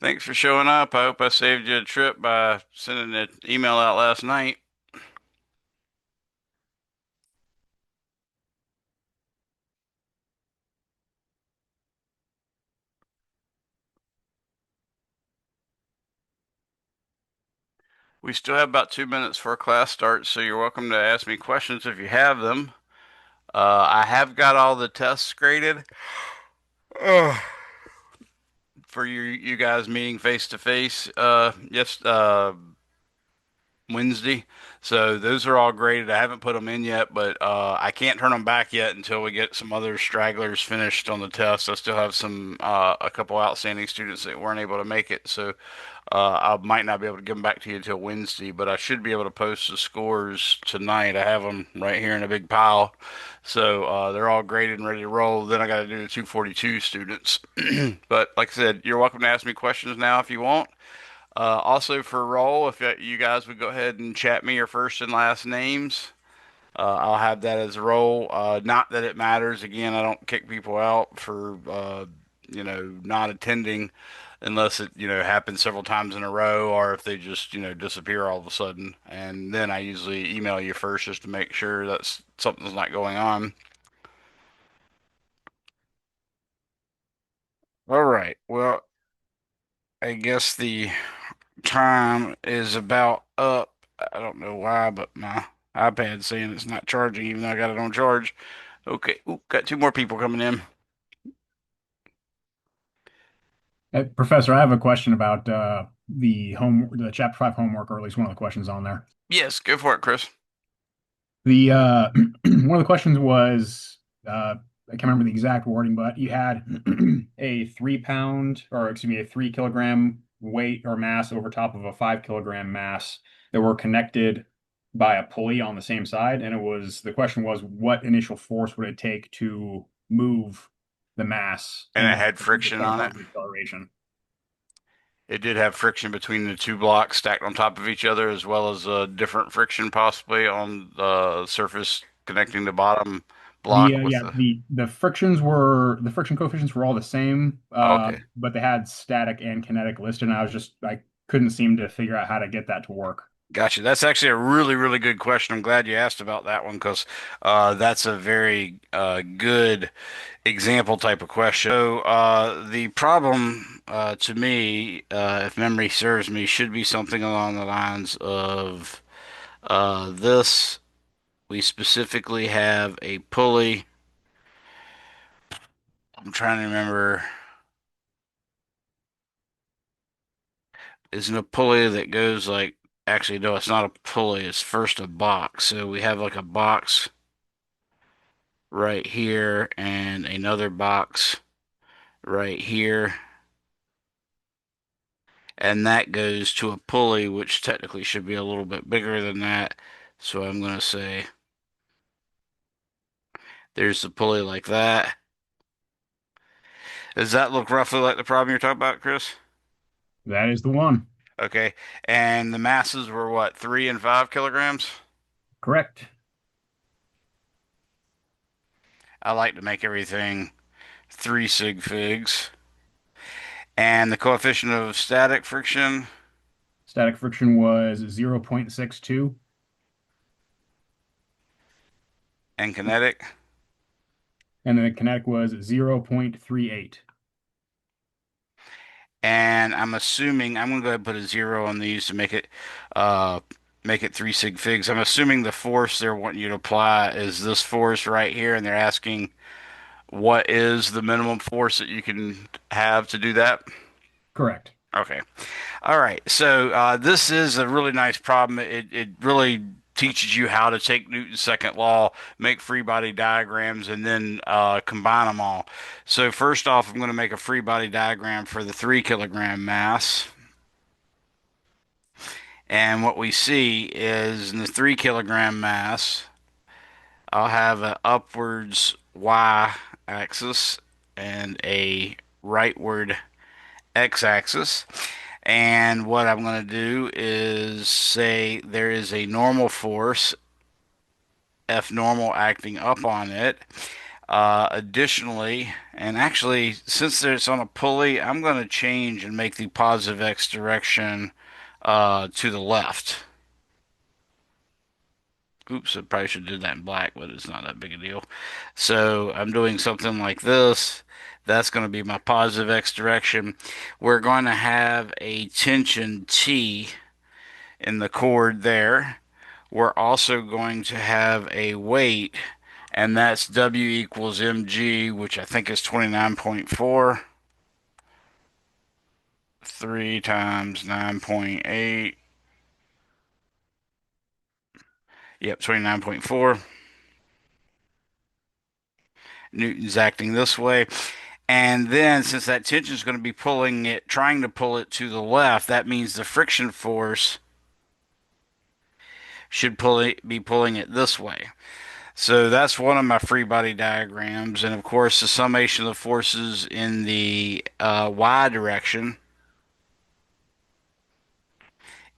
Thanks for showing up. I hope I saved you a trip by sending an email out last night. We still have about 2 minutes before class starts, so you're welcome to ask me questions if you have them. I have got all the tests graded for you guys meeting face to face. Yes, Wednesday. So those are all graded. I haven't put them in yet, but I can't turn them back yet until we get some other stragglers finished on the test. I still have a couple outstanding students that weren't able to make it, so I might not be able to give them back to you until Wednesday, but I should be able to post the scores tonight. I have them right here in a big pile, so they're all graded and ready to roll. Then I got to do the 242 students. But like I said, you're welcome to ask me questions now if you want. Also for roll, if you guys would go ahead and chat me your first and last names, I'll have that as a roll. Not that it matters. Again, I don't kick people out for not attending unless it happens several times in a row or if they just disappear all of a sudden. And then I usually email you first just to make sure that something's not going on. All right. Well, I guess the time is about up. I don't know why, but my iPad's saying it's not charging, even though I got it on charge. Okay, ooh, got two more people coming in. Professor, I have a question about the Chapter 5 homework, or at least one of the questions on there. Yes, go for it, Chris. The one of the questions was I can't remember the exact wording, but you had a 3 pound, or excuse me, a 3 kilogram weight or mass over top of a 5 kilogram mass that were connected by a pulley on the same side, and the question was, what initial force would it take to move the mass And it and had friction some on it. vertical acceleration? It did have friction between the two blocks stacked on top of each other, as well as different friction possibly on the surface connecting the bottom The block with yeah the. the friction coefficients were all the same, Okay. but they had static and kinetic listed, and I couldn't seem to figure out how to get that to work. Gotcha. That's actually a really, really good question. I'm glad you asked about that one because that's a very good example type of question. So the problem to me, if memory serves me, should be something along the lines of this. We specifically have a pulley. I'm trying to remember. Isn't a pulley that goes like, actually, no, it's not a pulley. It's first a box. So we have like a box right here and another box right here. And that goes to a pulley, which technically should be a little bit bigger than that. So I'm going to say there's the pulley like that. Does that look roughly like the problem you're talking about, Chris? That is the one. Okay. And the masses were what, 3 and 5 kilograms? Correct. I like to make everything 3 sig figs. And the coefficient of static friction Static friction was 0.62, and kinetic. and then the kinetic was 0.38. And I'm assuming I'm gonna go ahead and put a zero on these to uh make it 3 sig figs. I'm assuming the force they're wanting you to apply is this force right here, and they're asking what is the minimum force that you can have to do that. Correct. Okay. All right. So this is a really nice problem. It really teaches you how to take Newton's second law, make free body diagrams, and then combine them all. So first off, I'm going to make a free body diagram for the 3 kilogram mass. And what we see is in the 3 kilogram mass, I'll have an upwards y axis and a rightward x axis. And what I'm going to do is say there is a normal force, F normal, acting up on it. Additionally, and actually, since it's on a pulley, I'm going to change and make the positive x direction to the left. Oops, I probably should have did that in black, but it's not that big a deal. So I'm doing something like this. That's going to be my positive x direction. We're going to have a tension T in the cord there. We're also going to have a weight, and that's W equals mg, which I think is 29.4. 3 times 9.8. Yep, 29.4. Newton's acting this way. And then, since that tension is going to be pulling it, trying to pull it to the left, that means the friction force should be pulling it this way. So that's one of my free body diagrams. And of course, the summation of the forces in the y direction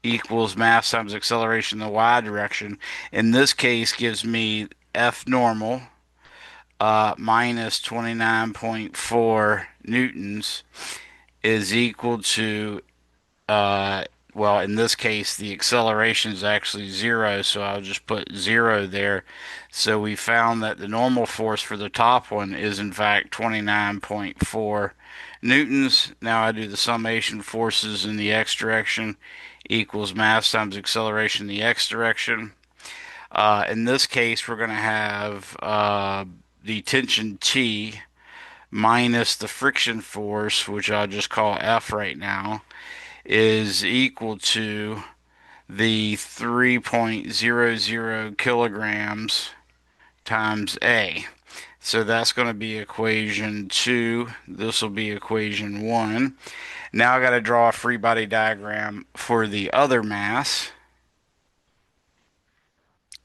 equals mass times acceleration in the y direction. In this case, gives me F normal minus 29.4 newtons is equal to, uh, well, in this case, the acceleration is actually zero, so I'll just put zero there. So we found that the normal force for the top one is in fact 29.4 newtons. Now I do the summation forces in the x direction equals mass times acceleration in the x direction. In this case, we're going to have the tension T minus the friction force, which I'll just call F right now, is equal to the 3.00 kilograms times A. So that's going to be equation 2. This will be equation 1. Now I got to draw a free body diagram for the other mass.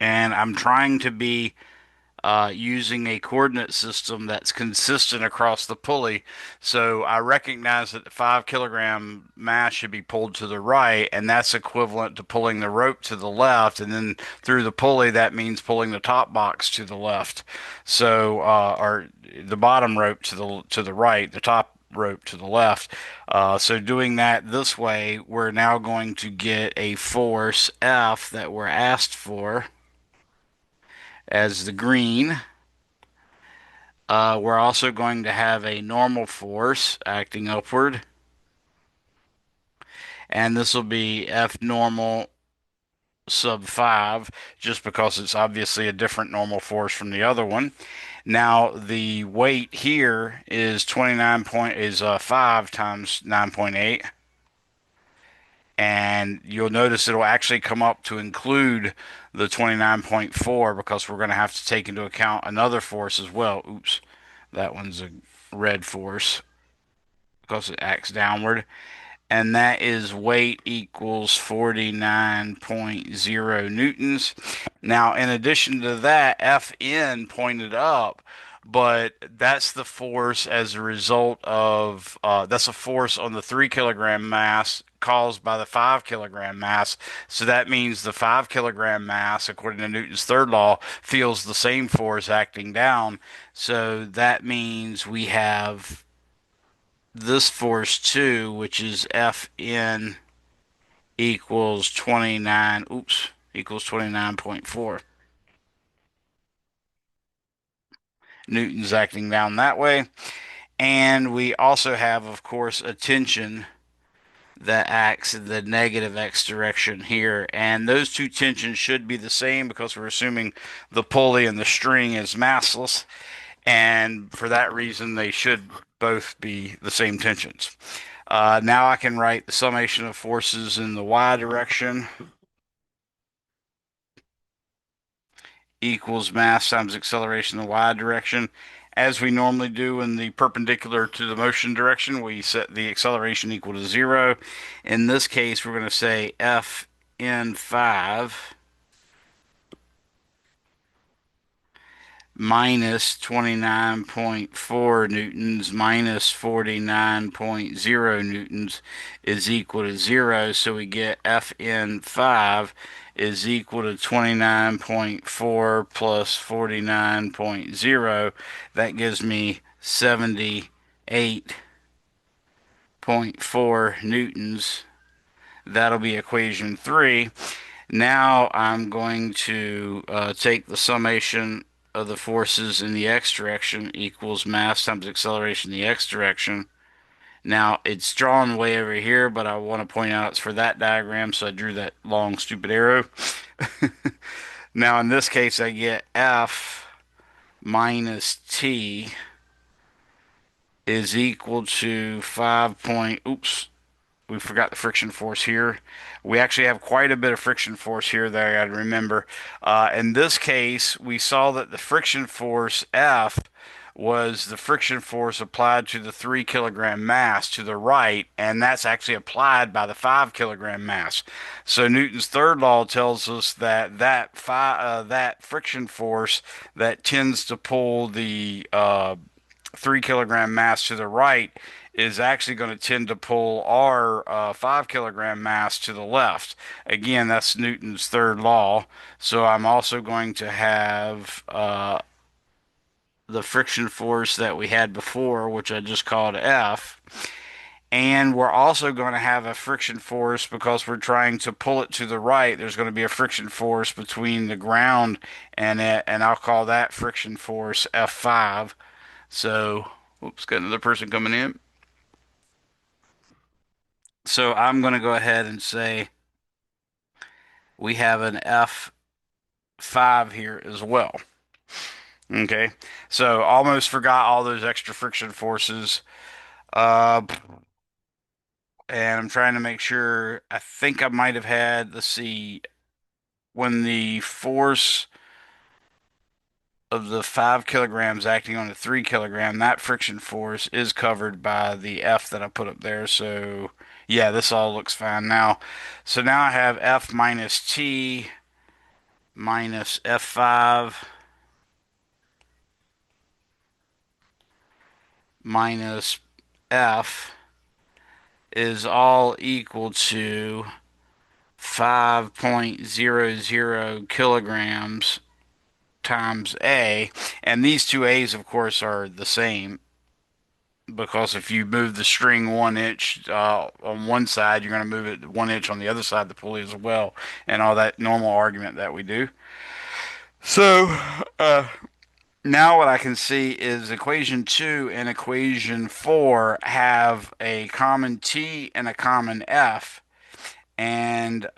And I'm trying to be using a coordinate system that's consistent across the pulley. So I recognize that the 5 kilogram mass should be pulled to the right, and that's equivalent to pulling the rope to the left. And then through the pulley, that means pulling the top box to the left. So, or the bottom rope to the right, the top rope to the left. So doing that this way, we're now going to get a force F that we're asked for as the green. We're also going to have a normal force acting upward, and this will be F normal sub 5, just because it's obviously a different normal force from the other one. Now, the weight here is 5 times 9.8, and you'll notice it'll actually come up to include the 29.4 because we're going to have to take into account another force as well. Oops, that one's a red force because it acts downward, and that is weight equals 49.0 newtons. Now, in addition to that, Fn pointed up, but that's the force as a result of that's a force on the 3 kilogram mass caused by the 5 kilogram mass. So that means the 5 kilogram mass, according to Newton's third law, feels the same force acting down. So that means we have this force too, which is Fn equals 29, oops, equals 29.4. Newton's acting down that way. And we also have, of course, a tension that acts in the negative x direction here. And those two tensions should be the same because we're assuming the pulley and the string is massless. And for that reason, they should both be the same tensions. Now I can write the summation of forces in the y direction equals mass times acceleration in the y direction. As we normally do in the perpendicular to the motion direction, we set the acceleration equal to 0. In this case, we're going to say F n 5 minus 29.4 newtons minus 49.0 newtons is equal to 0. So we get Fn5 is equal to 29.4 plus 49.0. That gives me 78.4 newtons. That'll be equation 3. Now I'm going to take the summation of the forces in the x direction equals mass times acceleration in the x direction. Now it's drawn way over here, but I want to point out it's for that diagram, so I drew that long stupid arrow. Now in this case, I get F minus T is equal to 5 point, oops, we forgot the friction force here. We actually have quite a bit of friction force here that I got to remember. In this case, we saw that the friction force F was the friction force applied to the 3 kilogram mass to the right, and that's actually applied by the 5 kilogram mass. So Newton's third law tells us that that friction force that tends to pull the 3 kilogram mass to the right is actually going to tend to pull our 5 kilogram mass to the left. Again, that's Newton's third law. So I'm also going to have the friction force that we had before, which I just called F. And we're also going to have a friction force because we're trying to pull it to the right. There's going to be a friction force between the ground and it, and I'll call that friction force F5. So, oops, got another person coming in. So I'm going to go ahead and say we have an F5 here as well. Okay. So almost forgot all those extra friction forces. Uh, and I'm trying to make sure. I think I might have had, let's see, when the force of the 5 kilograms acting on the 3 kilogram, that friction force is covered by the F that I put up there. So yeah, this all looks fine now. So now I have F minus T minus F5 minus F is all equal to 5.00 kilograms times A. And these two A's, of course, are the same because if you move the string 1 inch on one side, you're going to move it 1 inch on the other side of the pulley as well, and all that normal argument that we do. So, uh, now what I can see is equation 2 and equation 4 have a common T and a common F, and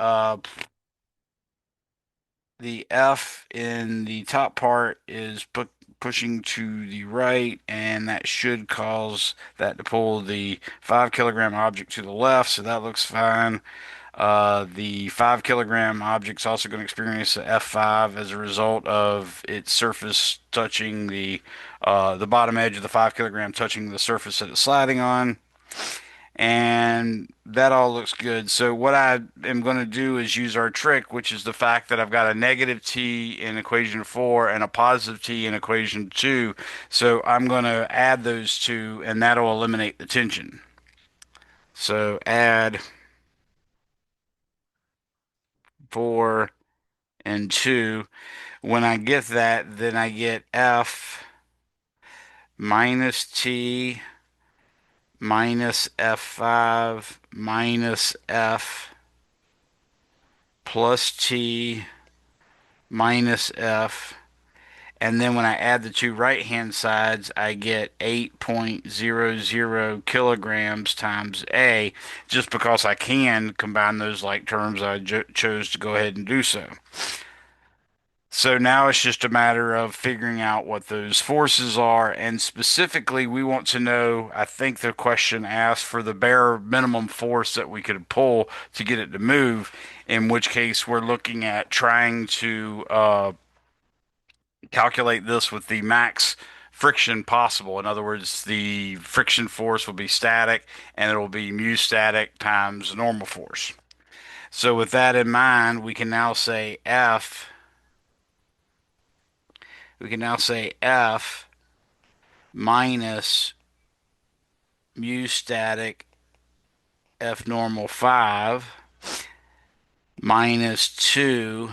the F in the top part is pushing to the right, and that should cause that to pull the 5 kilogram object to the left, so that looks fine. The 5 kilogram object's also going to experience the F5 as a result of its surface touching the bottom edge of the 5 kilogram touching the surface that it's sliding on. And that all looks good. So what I am going to do is use our trick, which is the fact that I've got a negative t in equation 4 and a positive t in equation 2. So I'm going to add those two, and that'll eliminate the tension. So add 4 and 2. When I get that, then I get F minus T minus F5 minus F plus T minus F. And then when I add the two right-hand sides, I get 8.00 kilograms times A. Just because I can combine those like terms, I chose to go ahead and do so. So now it's just a matter of figuring out what those forces are, and specifically, we want to know, I think the question asked for the bare minimum force that we could pull to get it to move, in which case we're looking at trying to calculate this with the max friction possible. In other words, the friction force will be static, and it will be mu static times normal force. So with that in mind, we can now say F we can now say F minus mu static F normal 5 minus 2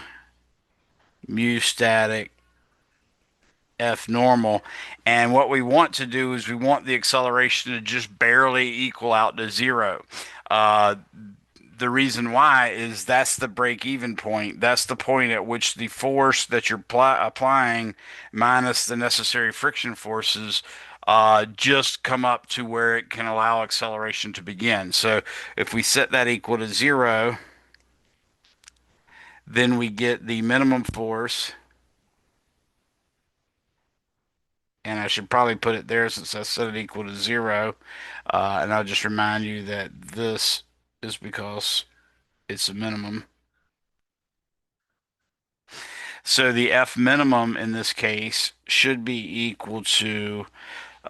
mu static F normal. And what we want to do is we want the acceleration to just barely equal out to zero. Uh, the reason why is that's the break even point. That's the point at which the force that you're applying minus the necessary friction forces just come up to where it can allow acceleration to begin. So if we set that equal to zero, then we get the minimum force, and I should probably put it there since I set it equal to zero. And I'll just remind you that this is because it's a minimum. So the F minimum in this case should be equal to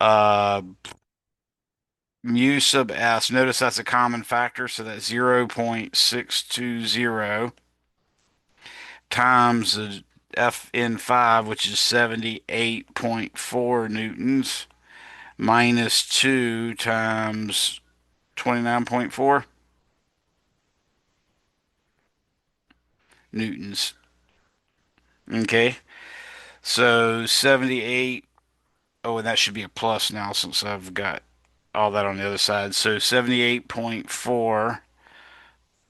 uh, mu sub s. Notice that's a common factor, so that's 0.620 times the Fn5, which is 78.4 newtons, minus 2 times 29.4 newtons. Okay, so 78. Oh, and that should be a plus now since I've got all that on the other side. So 78.4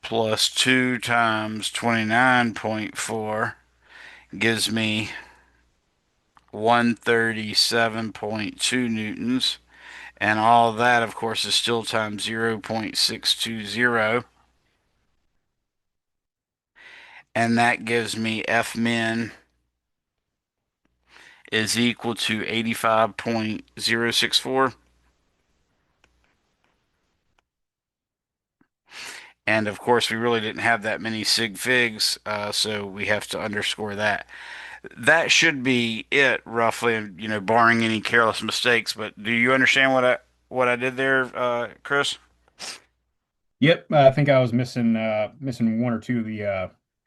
plus 2 times 29.4 gives me 137.2 newtons. And all of that, of course, is still times 0.620. And that gives me F min is equal to 85.064. And of course, we really didn't have that many sig figs, so we have to underscore that. That should be it, roughly, barring any careless mistakes. But do you understand what I did there, Chris? Yep, I think I was missing one or two of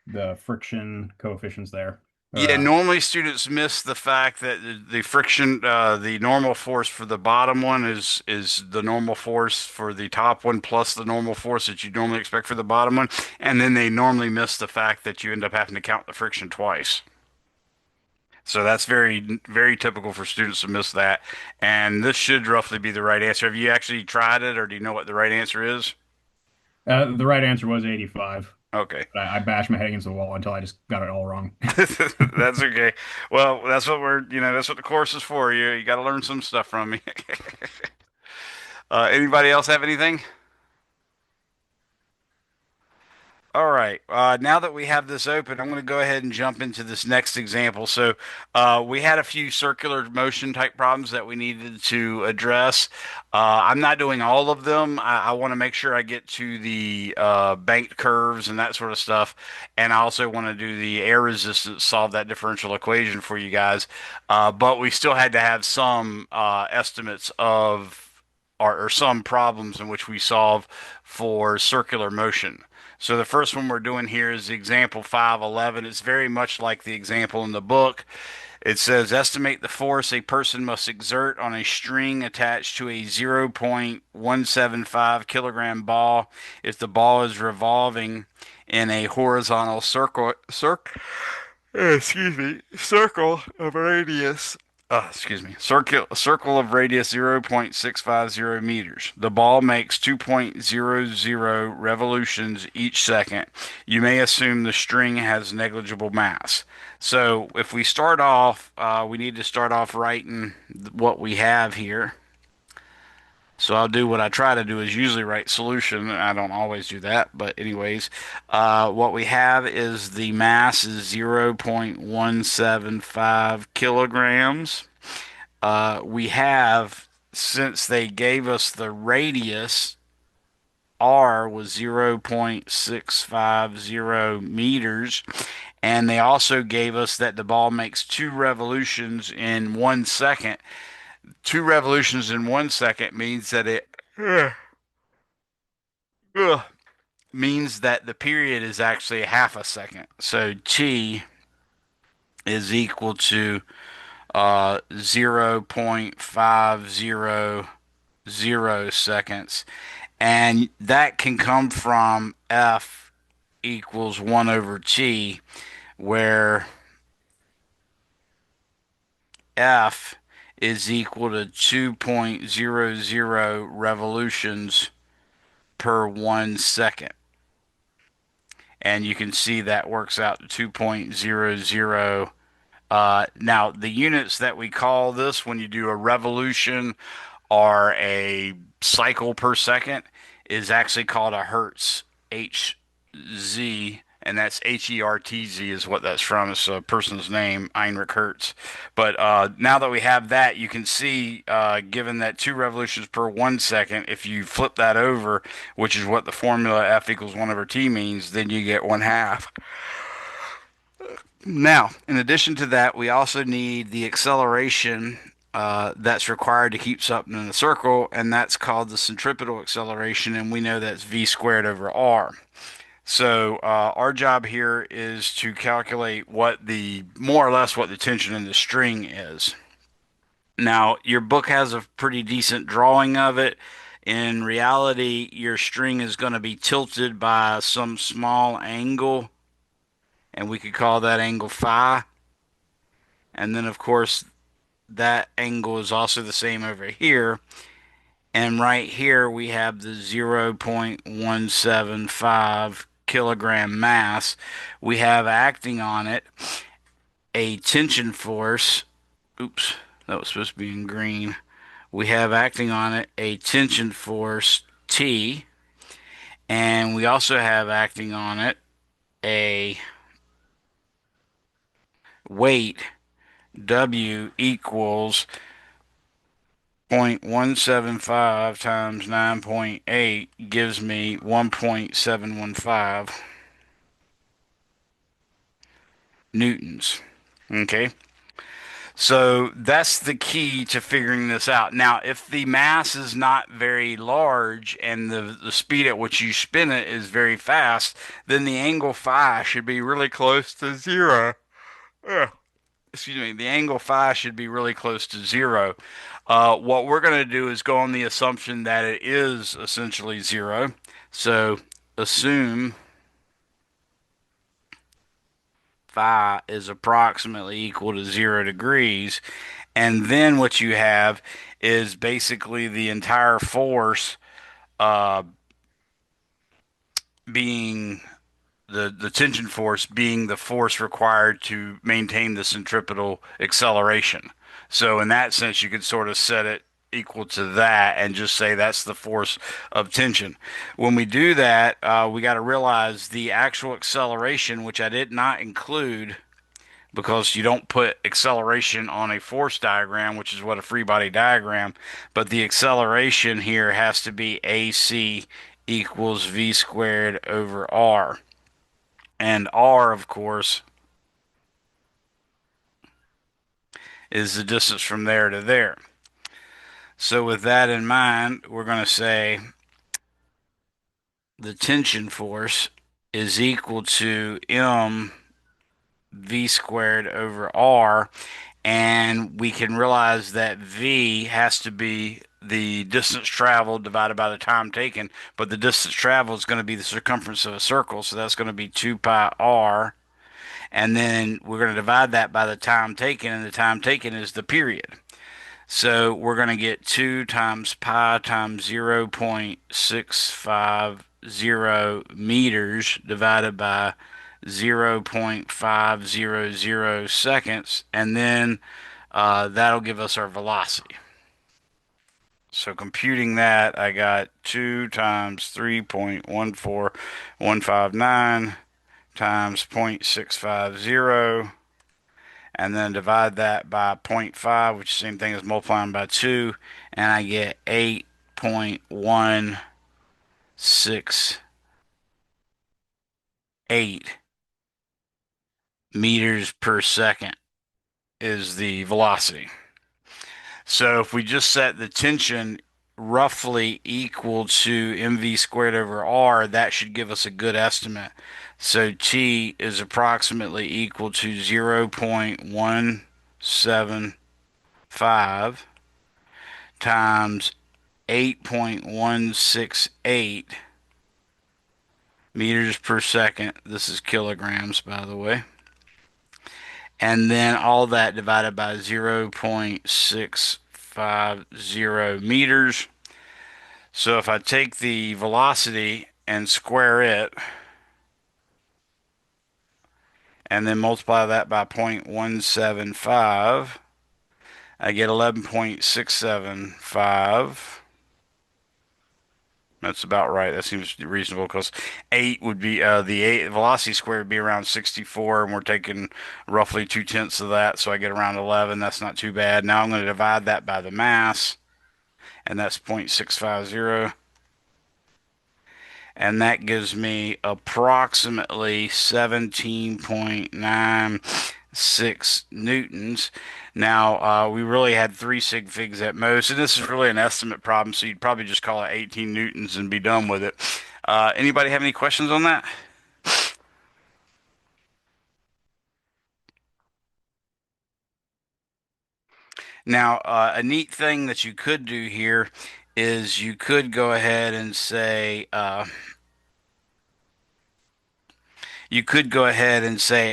the friction coefficients there. Or Yeah, normally students miss the fact that the friction, the normal force for the bottom one is the normal force for the top one plus the normal force that you normally expect for the bottom one, and then they normally miss the fact that you end up having to count the friction twice. So that's very, very typical for students to miss that. And this should roughly be the right answer. Have you actually tried it, or do you know what the right answer is? the right answer was 85. Okay. But I bashed my head against the wall until I just got it all wrong. That's okay. Well, that's what the course is for. You got to learn some stuff from me. Anybody else have anything? All right. Now that we have this open, I'm going to go ahead and jump into this next example. So, we had a few circular motion type problems that we needed to address. I'm not doing all of them. I want to make sure I get to the banked curves and that sort of stuff. And I also want to do the air resistance, solve that differential equation for you guys. But we still had to have some estimates of or some problems in which we solve for circular motion. So the first one we're doing here is example 511. It's very much like the example in the book. It says estimate the force a person must exert on a string attached to a 0.175 kilogram ball if the ball is revolving in a horizontal circle of radius. Circle of radius 0.650 meters. The ball makes 2.00 revolutions each second. You may assume the string has negligible mass. So if we start off, we need to start off writing what we have here. So I'll do what I try to do is usually write solution. I don't always do that, but anyways, what we have is the mass is 0.175 kilograms. We have, since they gave us the radius, R was 0.650 meters, and they also gave us that the ball makes two revolutions in 1 second. Two revolutions in 1 second means that it ugh, means that the period is actually half a second. So T is equal to 0.500 seconds. And that can come from F equals 1 over T, where F is equal to 2.00 revolutions per 1 second. And you can see that works out to 2.00. Now, the units that we call this when you do a revolution or a cycle per second is actually called a hertz, Hz, and that's Hertz is what that's from. It's a person's name, Heinrich Hertz. But now that we have that, you can see, given that 2 revolutions per 1 second, if you flip that over, which is what the formula F equals 1 over T means, then you get 1/2. Now, in addition to that, we also need the acceleration that's required to keep something in a circle, and that's called the centripetal acceleration, and we know that's v squared over r. So our job here is to calculate what the more or less what the tension in the string is. Now, your book has a pretty decent drawing of it. In reality, your string is going to be tilted by some small angle, and we could call that angle phi. And then, of course, that angle is also the same over here. And right here we have the 0.175 kilogram mass. We have acting on it a tension force. Oops, that was supposed to be in green. We have acting on it a tension force T, and we also have acting on it a weight W equals 0.175 times 9.8 gives me 1.715 newtons. Okay, so that's the key to figuring this out. Now, if the mass is not very large and the speed at which you spin it is very fast, then the angle phi should be really close to zero. Ugh. Excuse me, the angle phi should be really close to zero. What we're going to do is go on the assumption that it is essentially zero. So assume phi is approximately equal to 0 degrees. And then what you have is basically the entire force uh, being the tension force being the force required to maintain the centripetal acceleration. So in that sense, you could sort of set it equal to that and just say that's the force of tension. When we do that, we got to realize the actual acceleration, which I did not include because you don't put acceleration on a force diagram, which is what a free body diagram, but the acceleration here has to be AC equals v squared over r. And r, of course, is the distance from there to there. So with that in mind, we're going to say the tension force is equal to m v squared over r, and we can realize that v has to be the distance traveled divided by the time taken, but the distance traveled is going to be the circumference of a circle, so that's going to be 2 pi r, and then we're going to divide that by the time taken, and the time taken is the period. So we're going to get 2 times pi times 0.650 meters divided by 0.500 seconds, and then that'll give us our velocity. So computing that, I got 2 times 3.14159 times 0.650, and then divide that by zero point 0.5, which is the same thing as multiplying by 2, and I get 8.168 meters per second is the velocity. So if we just set the tension roughly equal to mv squared over r, that should give us a good estimate. So T is approximately equal to 0.1 times 8.168 meters per second. This is kilograms, by the way. And then all that divided by 0.650 meters. So if I take the velocity and square it, and then multiply that by 0.175, I get 11.675. That's about right. That seems reasonable because eight would be the eight velocity squared would be around 64, and we're taking roughly 2/10 of that, so I get around 11. That's not too bad. Now I'm going to divide that by the mass, and that's 0.650, and that gives me approximately 17.96 newtons. Now, we really had three sig figs at most, and this is really an estimate problem, so you'd probably just call it 18 newtons and be done with it. Anybody have any questions on that? Now, a neat thing that you could do here is you could go ahead and say,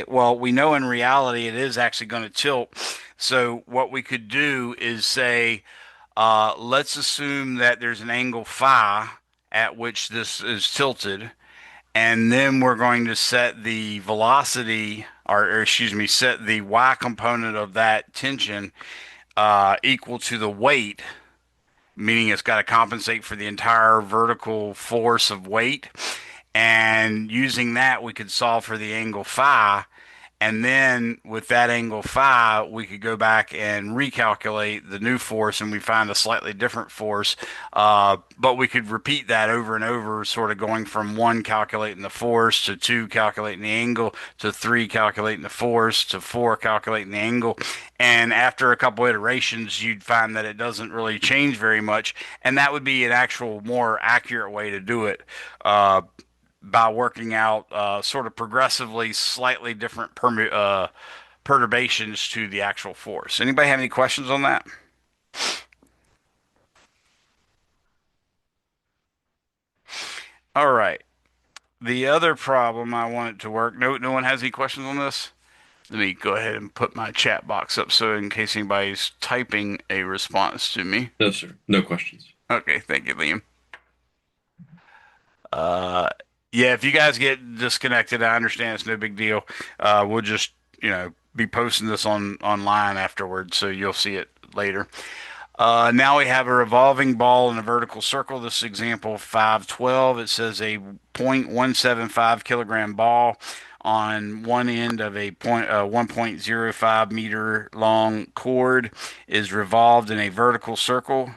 well, we know in reality it is actually going to tilt. So what we could do is say, let's assume that there's an angle phi at which this is tilted, and then we're going to set the velocity, or excuse me, set the y component of that tension equal to the weight, meaning it's got to compensate for the entire vertical force of weight. And using that, we could solve for the angle phi. And then with that angle phi, we could go back and recalculate the new force and we find a slightly different force. But we could repeat that over and over, sort of going from one calculating the force to two calculating the angle to three calculating the force to four calculating the angle. And after a couple iterations, you'd find that it doesn't really change very much. And that would be an actual more accurate way to do it. By working out sort of progressively slightly different perturbations to the actual force. Anybody have any questions on that? All right. The other problem I want it to work. No one has any questions on this. Let me go ahead and put my chat box up so in case anybody's typing a response to me. No, sir. No questions. Okay, thank you, Liam. Uh, yeah, if you guys get disconnected, I understand it's no big deal. We'll just, be posting this online afterwards, so you'll see it later. Now we have a revolving ball in a vertical circle. This is example 512. It says a 0.175 kilogram ball on one end of a 1.05 meter long cord is revolved in a vertical circle.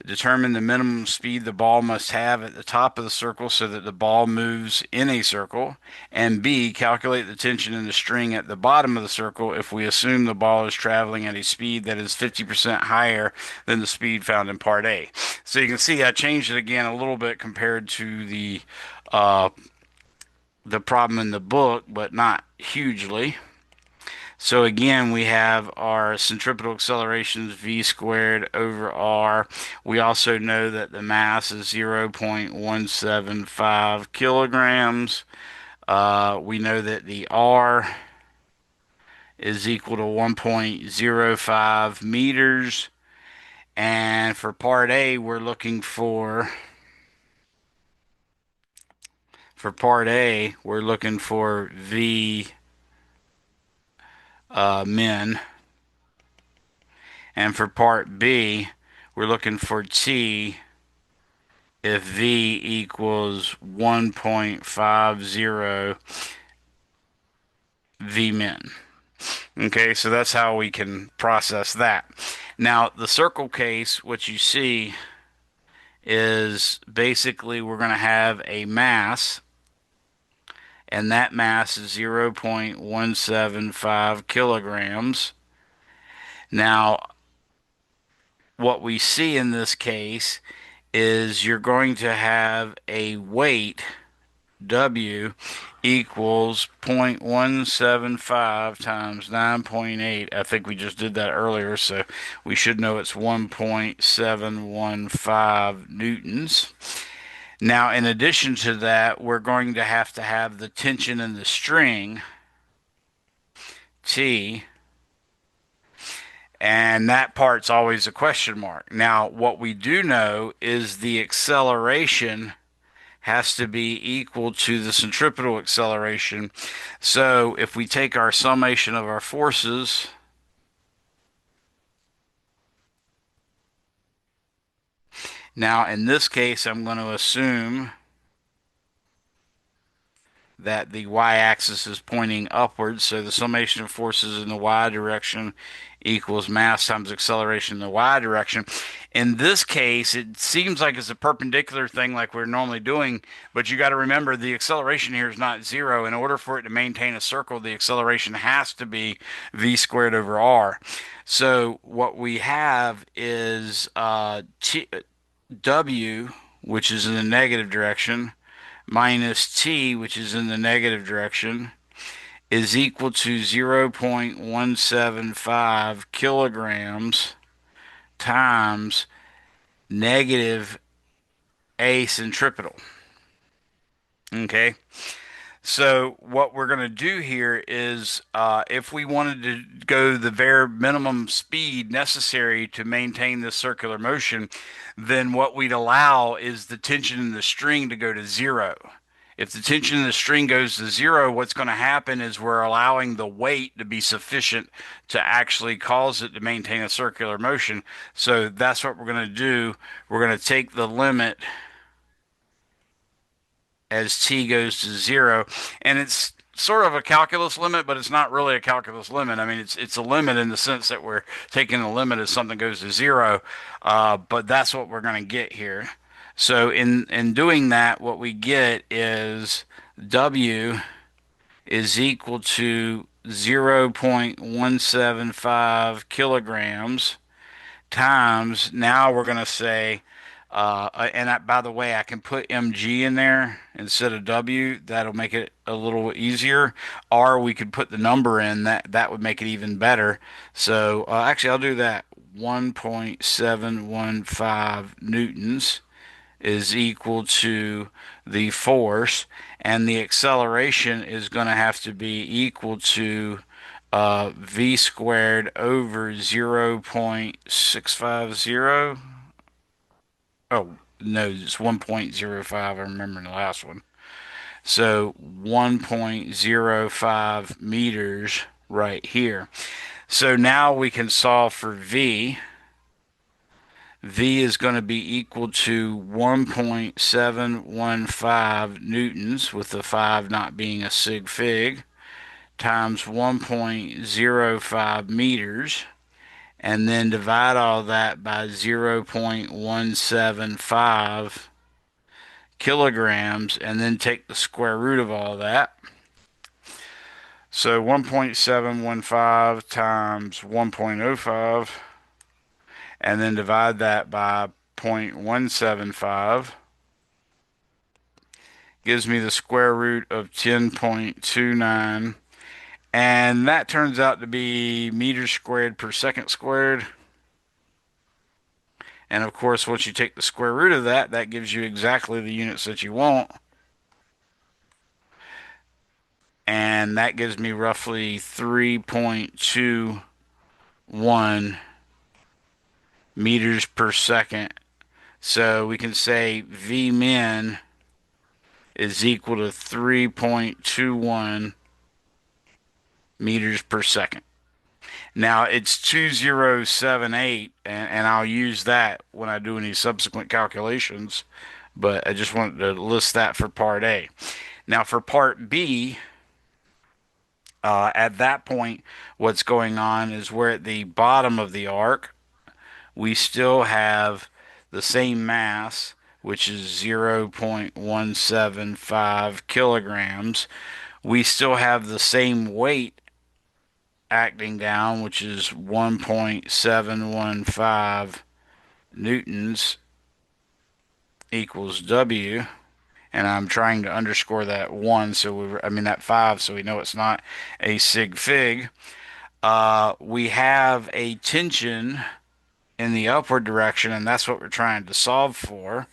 Determine the minimum speed the ball must have at the top of the circle so that the ball moves in a circle. And B, calculate the tension in the string at the bottom of the circle if we assume the ball is traveling at a speed that is 50% higher than the speed found in part A. So you can see I changed it again a little bit compared to uh, the problem in the book, but not hugely. So again, we have our centripetal accelerations v squared over r. We also know that the mass is 0.175 kilograms. We know that the r is equal to 1.05 meters. And for part A, we're looking for v min. And for part B, we're looking for T if V equals 1.50 V min. Okay, so that's how we can process that. Now, the circle case, what you see is basically we're going to have a mass, and that mass is 0.175 kilograms. Now, what we see in this case is you're going to have a weight W equals 0.175 times 9.8. I think we just did that earlier, so we should know it's 1.715 newtons. Now, in addition to that, we're going to have the tension in the string, T, and that part's always a question mark. Now, what we do know is the acceleration has to be equal to the centripetal acceleration. So if we take our summation of our forces, now in this case, I'm going to assume that the y-axis is pointing upwards, so the summation of forces in the y direction equals mass times acceleration in the y direction. In this case, it seems like it's a perpendicular thing like we're normally doing, but you got to remember the acceleration here is not zero. In order for it to maintain a circle, the acceleration has to be v squared over r. So what we have is w, which is in the negative direction, minus t, which is in the negative direction, is equal to 0.175 kilograms times negative a centripetal. Okay. So what we're going to do here is, if we wanted to go the bare minimum speed necessary to maintain this circular motion, then what we'd allow is the tension in the string to go to zero. If the tension in the string goes to zero, what's going to happen is we're allowing the weight to be sufficient to actually cause it to maintain a circular motion. So that's what we're going to do. We're going to take the limit as t goes to zero, and it's sort of a calculus limit, but it's not really a calculus limit. I mean, it's a limit in the sense that we're taking the limit as something goes to zero, but that's what we're going to get here. So in doing that, what we get is W is equal to 0.175 kilograms times, now we're going to say, by the way, I can put mg in there instead of w. That'll make it a little easier. Or we could put the number in. That would make it even better. So actually, I'll do that. 1.715 newtons is equal to the force, and the acceleration is going to have to be equal to v squared over 0.650. Oh, no, it's 1.05. I remember the last one. So 1.05 meters right here. So now we can solve for v. V is going to be equal to 1.715 newtons, with the 5 not being a sig fig, times 1.05 meters, and then divide all that by 0.175 kilograms, and then take the square root of all that. So 1.715 times 1.05, and then divide that by 0.175, gives me the square root of 10.29, and that turns out to be meters squared per second squared. And of course, once you take the square root of that, that gives you exactly the units that you want. And that gives me roughly 3.21 meters per second. So we can say V min is equal to 3.21 meters per second. Now it's 2078, and I'll use that when I do any subsequent calculations, but I just wanted to list that for part A. Now for part B, at that point, what's going on is we're at the bottom of the arc. We still have the same mass, which is 0.175 kilograms. We still have the same weight acting down, which is 1.715 newtons equals W. and I'm trying to underscore that one, so I mean that five, so we know it's not a sig fig. We have a tension in the upward direction, and that's what we're trying to solve for.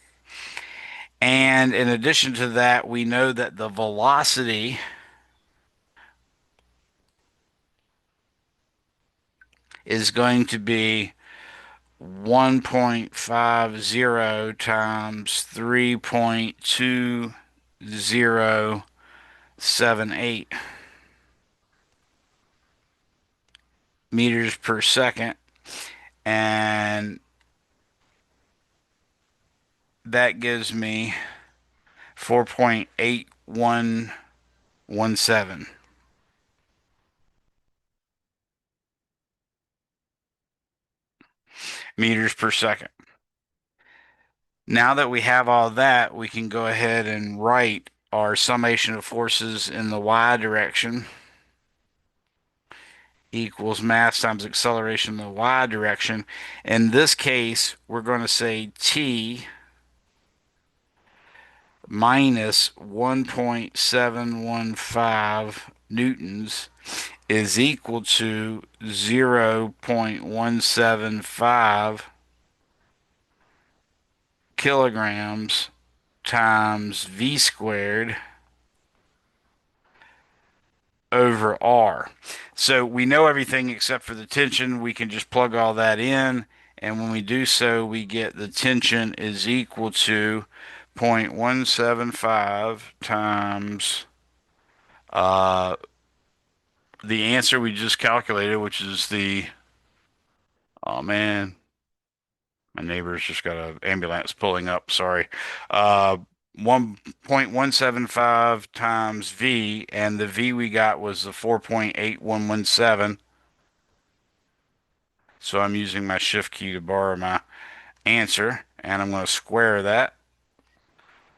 And in addition to that, we know that the velocity is going to be 1.50 times 3.2078 meters per second. And that gives me 4.8117 meters per second. Now that we have all that, we can go ahead and write our summation of forces in the y direction equals mass times acceleration in the y direction. In this case, we're going to say T minus 1.715 newtons is equal to 0.175 kilograms times v squared over r. So we know everything except for the tension. We can just plug all that in. And when we do so, we get the tension is equal to 0.175 times uh, the answer we just calculated, which is oh man, my neighbor's just got an ambulance pulling up. Sorry. Uh, 1.175 times V, and the V we got was the 4.8117. So I'm using my shift key to borrow my answer, and I'm going to square that.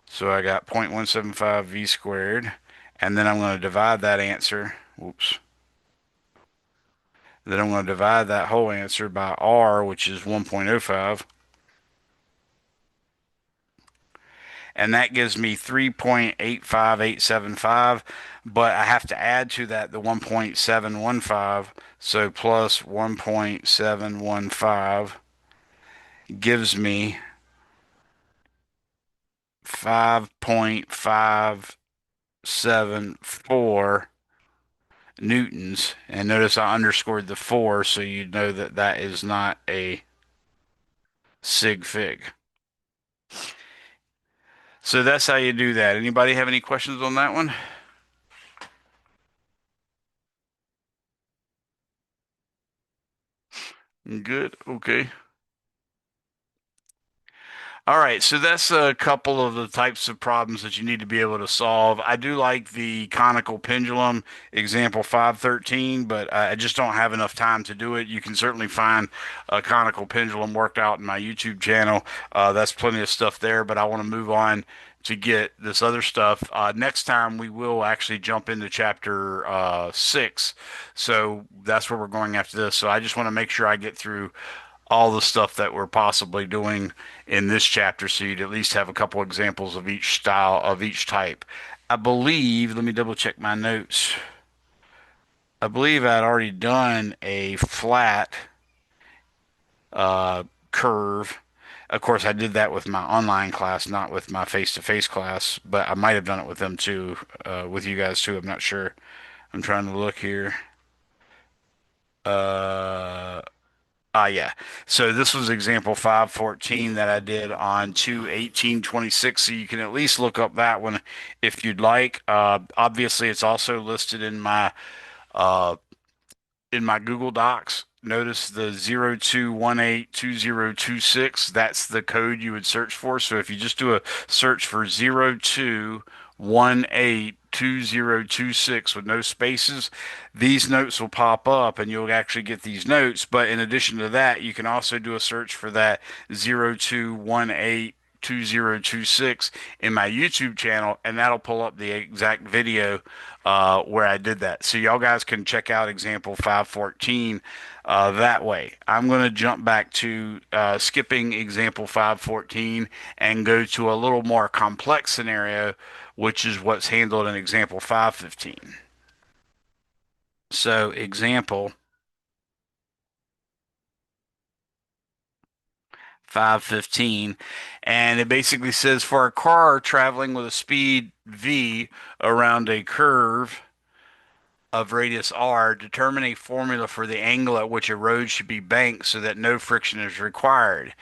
So I got 0.175 V squared, and then I'm going to divide that answer. Whoops. Then I'm going to divide that whole answer by R, which is 1.05. And that gives me 3.85875, but I have to add to that the 1.715, so plus 1.715 gives me 5.574 newtons. And notice I underscored the 4, so you know that that is not a sig fig. So that's how you do that. Anybody have any questions on that one? Good. Okay. All right, so that's a couple of the types of problems that you need to be able to solve. I do like the conical pendulum example 513, but I just don't have enough time to do it. You can certainly find a conical pendulum worked out in my YouTube channel. That's plenty of stuff there, but I want to move on to get this other stuff. Next time we will actually jump into chapter 6. So that's where we're going after this. So I just want to make sure I get through all the stuff that we're possibly doing in this chapter so you'd at least have a couple examples of each style of each type. I believe, let me double check my notes. I believe I'd already done a flat curve. Of course, I did that with my online class, not with my face-to-face class, but I might have done it with them too, with you guys too. I'm not sure. I'm trying to look here. Uh, yeah. So this was example 514 that I did on 2/18/26. So you can at least look up that one if you'd like. Obviously, it's also listed uh, in my Google Docs. Notice the 02182026. That's the code you would search for. So if you just do a search for 02182026 with no spaces, these notes will pop up and you'll actually get these notes. But in addition to that, you can also do a search for that 0218 2026 in my YouTube channel, and that'll pull up the exact video where I did that. So y'all guys can check out example 514 that way. I'm going to jump back to skipping example 514 and go to a little more complex scenario, which is what's handled in example 515. So example 515, and it basically says for a car traveling with a speed v around a curve of radius r, determine a formula for the angle at which a road should be banked so that no friction is required.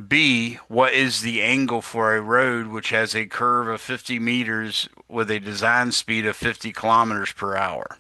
B, what is the angle for a road which has a curve of 50 meters with a design speed of 50 kilometers per hour?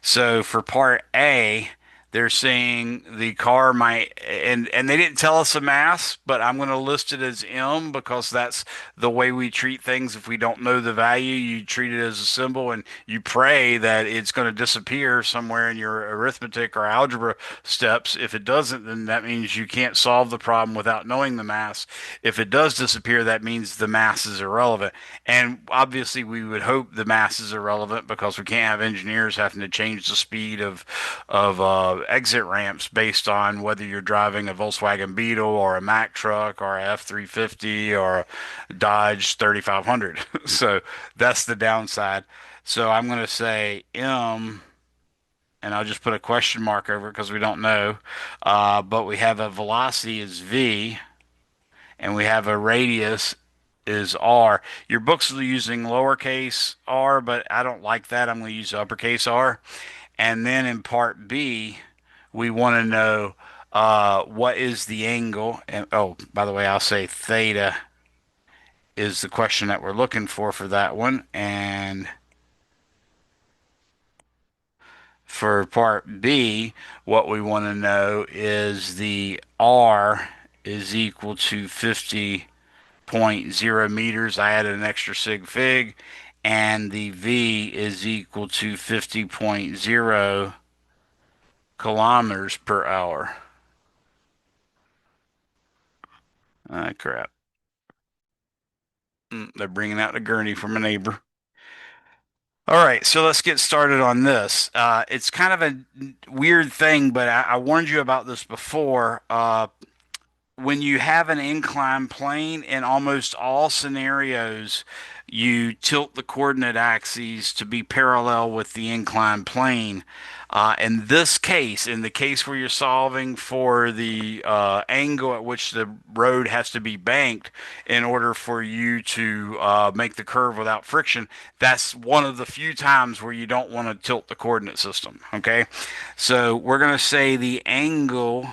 So for part A, they're saying the car might, and they didn't tell us a mass, but I'm going to list it as M because that's the way we treat things. If we don't know the value, you treat it as a symbol and you pray that it's going to disappear somewhere in your arithmetic or algebra steps. If it doesn't, then that means you can't solve the problem without knowing the mass. If it does disappear, that means the mass is irrelevant. And obviously, we would hope the mass is irrelevant because we can't have engineers having to change the speed of exit ramps based on whether you're driving a Volkswagen Beetle or a Mack truck or a F-350 or a Dodge 3500. So that's the downside. So I'm going to say M, and I'll just put a question mark over it because we don't know. But we have a velocity is V, and we have a radius is R. Your books are using lowercase r, but I don't like that. I'm going to use uppercase R. And then in part B, we want to know what is the angle. And oh, by the way, I'll say theta is the question that we're looking for that one. And for part B, what we want to know is the R is equal to 50.0 meters. I added an extra sig fig, and the V is equal to 50.0 kilometers per hour. Ah, crap. They're bringing out the gurney from a neighbor. All right, so let's get started on this. It's kind of a weird thing, but I warned you about this before. When you have an inclined plane, in almost all scenarios, you tilt the coordinate axes to be parallel with the inclined plane. In this case, in the case where you're solving for the angle at which the road has to be banked in order for you to make the curve without friction, that's one of the few times where you don't want to tilt the coordinate system. Okay, so we're going to say the angle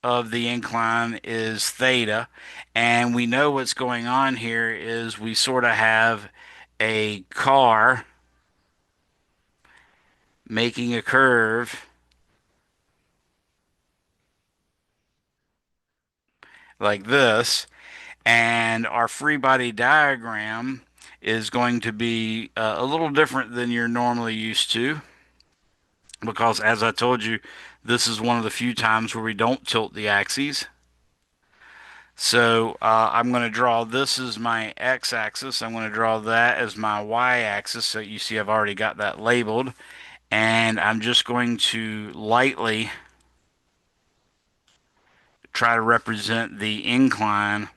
of the incline is theta. And we know what's going on here is we sort of have a car making a curve like this. And our free body diagram is going to be a little different than you're normally used to because, as I told you, this is one of the few times where we don't tilt the axes. So I'm going to draw this as my x-axis. I'm going to draw that as my y-axis. So you see I've already got that labeled. And I'm just going to lightly try to represent the incline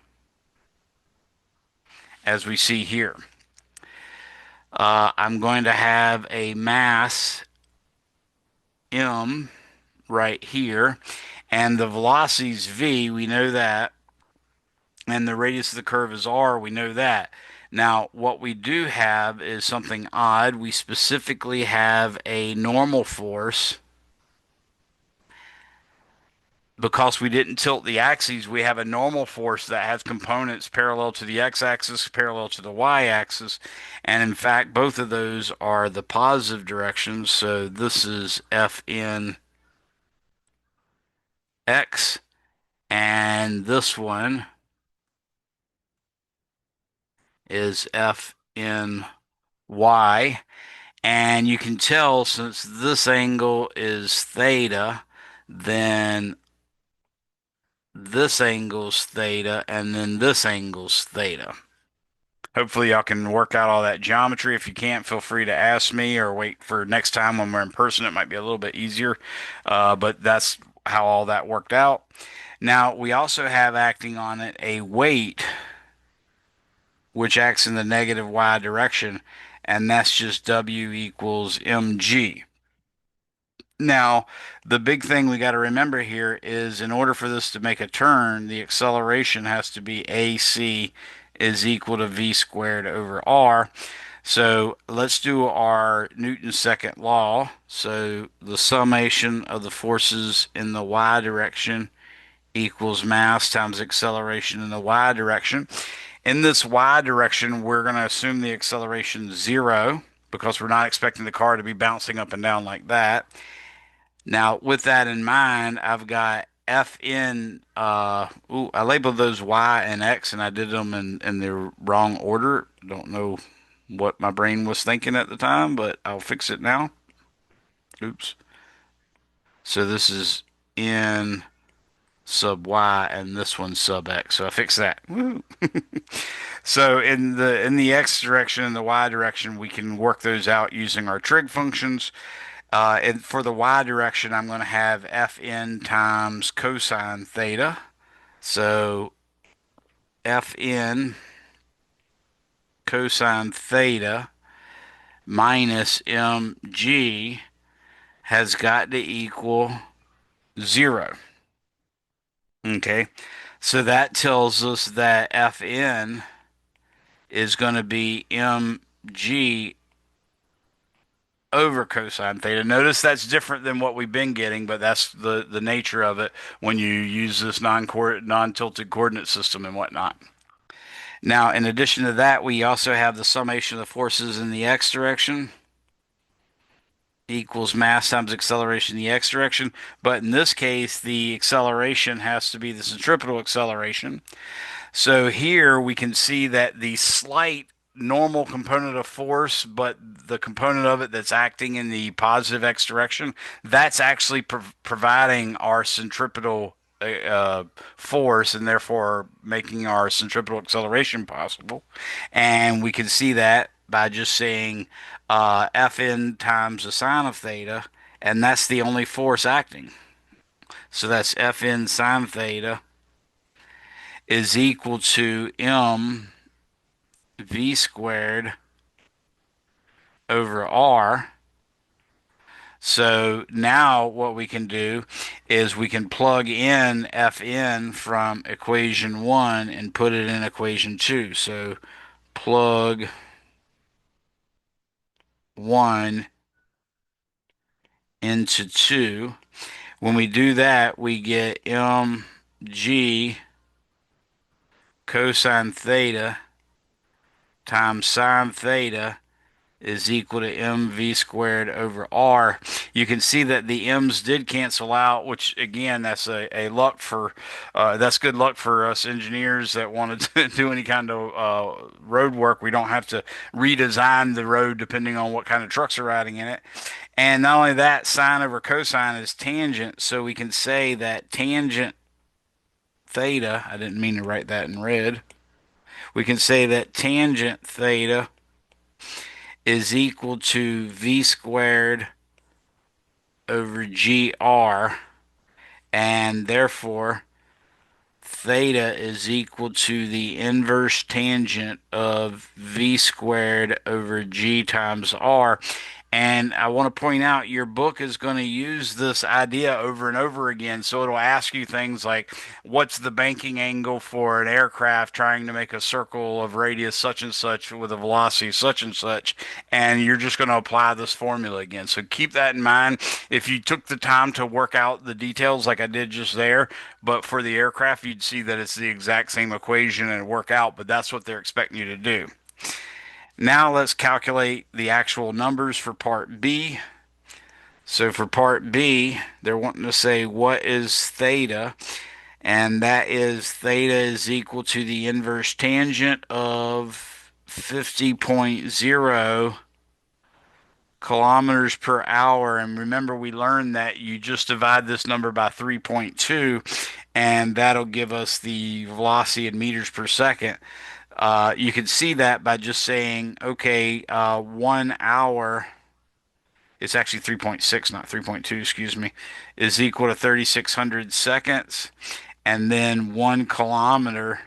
as we see here. I'm going to have a mass m right here. And the velocity is v, we know that. And the radius of the curve is r, we know that. Now, what we do have is something odd. We specifically have a normal force. Because we didn't tilt the axes, we have a normal force that has components parallel to the x-axis, parallel to the y-axis. And in fact, both of those are the positive directions. So this is Fn x, and this one is Fn y. And you can tell since this angle is theta, then this angle's theta, and then this angle's theta. Hopefully, y'all can work out all that geometry. If you can't, feel free to ask me or wait for next time when we're in person. It might be a little bit easier, but that's how all that worked out. Now, we also have acting on it a weight which acts in the negative y direction, and that's just W equals mg. Now, the big thing we got to remember here is in order for this to make a turn, the acceleration has to be AC is equal to v squared over r. So let's do our Newton's second law. So the summation of the forces in the y direction equals mass times acceleration in the y direction. In this y direction, we're going to assume the acceleration 0 because we're not expecting the car to be bouncing up and down like that. Now, with that in mind, I've got Fn. I labeled those Y and X, and I did them in the wrong order. Don't know what my brain was thinking at the time, but I'll fix it now. Oops. So this is N sub Y, and this one's sub X. So I fixed that. Woo. So in the X direction and the Y direction, we can work those out using our trig functions. And for the y direction, I'm going to have Fn times cosine theta. So Fn cosine theta minus mg has got to equal 0. Okay. So that tells us that Fn is going to be mg over cosine theta. Notice that's different than what we've been getting, but that's the nature of it when you use this non-tilted coordinate system and whatnot. Now, in addition to that, we also have the summation of the forces in the x direction equals mass times acceleration in the x direction. But in this case, the acceleration has to be the centripetal acceleration. So here we can see that the slight normal component of force, but the component of it that's acting in the positive x direction, that's actually providing our centripetal force and therefore making our centripetal acceleration possible. And we can see that by just saying Fn times the sine of theta, and that's the only force acting. So that's Fn sine theta is equal to m v squared over r. So now what we can do is we can plug in Fn from equation 1 and put it in equation 2. So plug 1 into 2. When we do that, we get mg cosine theta times sine theta is equal to mv squared over r. You can see that the m's did cancel out, which again, that's a luck for that's good luck for us engineers that wanted to do any kind of road work. We don't have to redesign the road depending on what kind of trucks are riding in it. And not only that, sine over cosine is tangent, so we can say that tangent theta, I didn't mean to write that in red. We can say that tangent theta is equal to v squared over gr, and therefore theta is equal to the inverse tangent of v squared over g times r. And I want to point out your book is going to use this idea over and over again. So it'll ask you things like, what's the banking angle for an aircraft trying to make a circle of radius such and such with a velocity such and such? And you're just going to apply this formula again. So keep that in mind. If you took the time to work out the details like I did just there, but for the aircraft, you'd see that it's the exact same equation and work out, but that's what they're expecting you to do. Now let's calculate the actual numbers for part B. So for part B, they're wanting to say what is theta, and that is theta is equal to the inverse tangent of 50.0 kilometers per hour. And remember, we learned that you just divide this number by 3.2 and that'll give us the velocity in meters per second. You can see that by just saying, okay, 1 hour, it's actually 3.6, not 3.2, excuse me, is equal to 3,600 seconds. And then 1 kilometer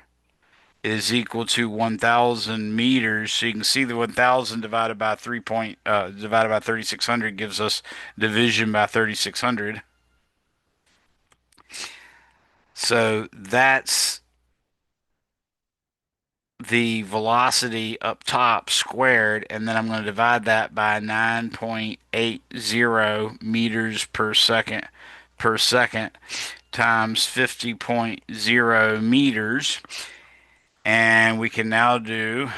is equal to 1,000 meters. So you can see the 1,000 divided by divided by 3,600 gives us division by 3,600. So that's the velocity up top squared, and then I'm going to divide that by 9.80 meters per second times 50.0 meters. And we can now do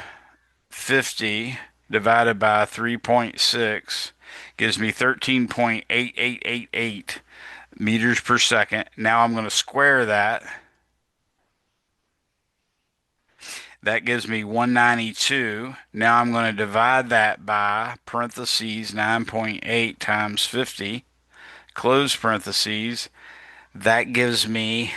50 divided by 3.6 gives me 13.8888 meters per second. Now I'm going to square that. That gives me 192. Now I'm going to divide that by parentheses 9.8 times 50, close parentheses. That gives me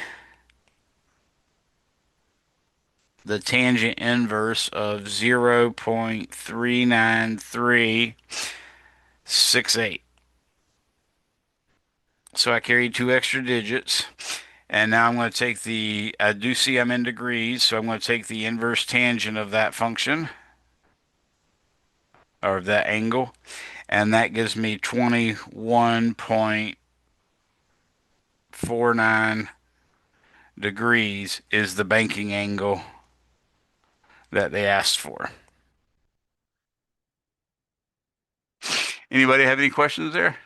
the tangent inverse of 0.39368. So I carried two extra digits. And now I'm going to take I do see I'm in degrees, so I'm going to take the inverse tangent of that function, or of that angle, and that gives me 21.49 degrees is the banking angle that they asked for. Anybody have any questions there?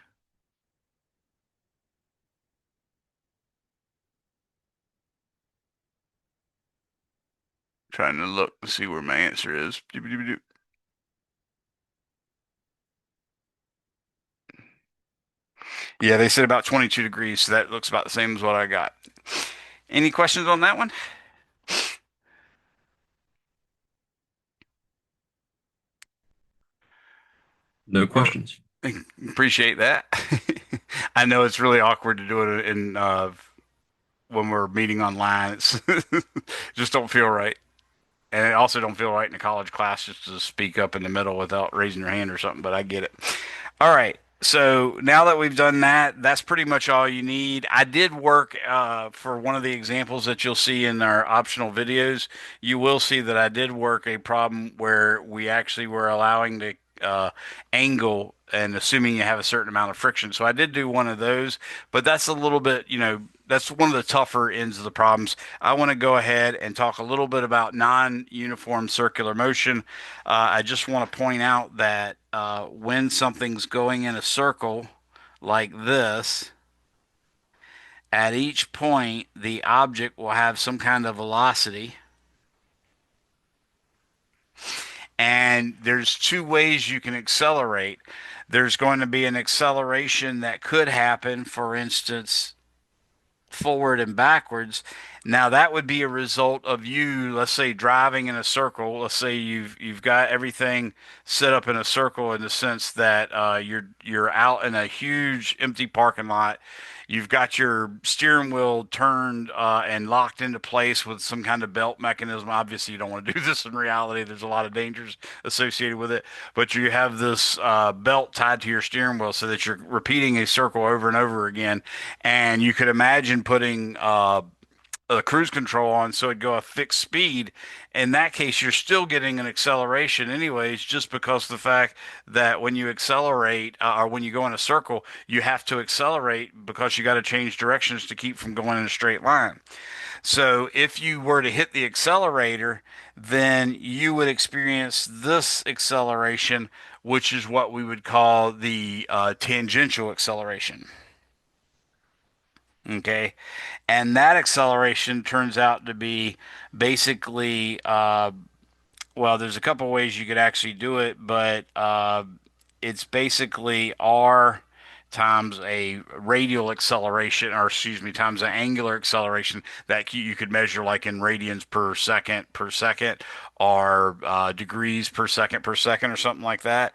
Trying to look to see where my answer is. Yeah, they said about 22 degrees, so that looks about the same as what I got. Any questions on that one? No Or questions. appreciate that. I know it's really awkward to do it in when we're meeting online. It's just don't feel right. And it also don't feel right in a college class just to speak up in the middle without raising your hand or something, but I get it. All right. So now that we've done that, that's pretty much all you need. I did work for one of the examples that you'll see in our optional videos. You will see that I did work a problem where we actually were allowing the angle and assuming you have a certain amount of friction. So I did do one of those, but that's a little bit, that's one of the tougher ends of the problems. I want to go ahead and talk a little bit about non-uniform circular motion. I just want to point out that when something's going in a circle like this, at each point, the object will have some kind of velocity. And there's two ways you can accelerate. There's going to be an acceleration that could happen, for instance, forward and backwards. Now that would be a result of you, let's say, driving in a circle. Let's say you've got everything set up in a circle in the sense that you're out in a huge empty parking lot. You've got your steering wheel turned and locked into place with some kind of belt mechanism. Obviously, you don't want to do this in reality. There's a lot of dangers associated with it. But you have this belt tied to your steering wheel so that you're repeating a circle over and over again. And you could imagine putting cruise control on so it'd go a fixed speed. In that case, you're still getting an acceleration anyways, just because of the fact that when you accelerate or when you go in a circle, you have to accelerate because you got to change directions to keep from going in a straight line. So if you were to hit the accelerator, then you would experience this acceleration, which is what we would call the tangential acceleration. Okay. And that acceleration turns out to be basically, well, there's a couple ways you could actually do it, but it's basically R times a radial acceleration, or excuse me, times an angular acceleration that you could measure like in radians per second, or degrees per second, or something like that.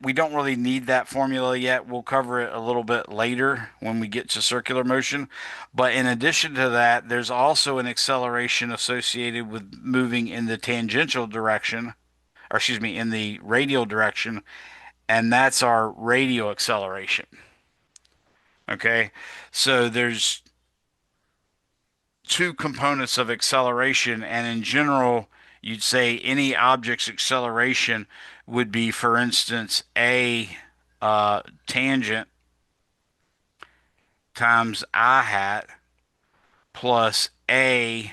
we don't really need that formula yet. We'll cover it a little bit later when we get to circular motion. But in addition to that, there's also an acceleration associated with moving in the tangential direction, or excuse me, in the radial direction, and that's our radial acceleration. Okay, so there's two components of acceleration, and in general, you'd say any object's acceleration would be, for instance, a tangent times I hat plus a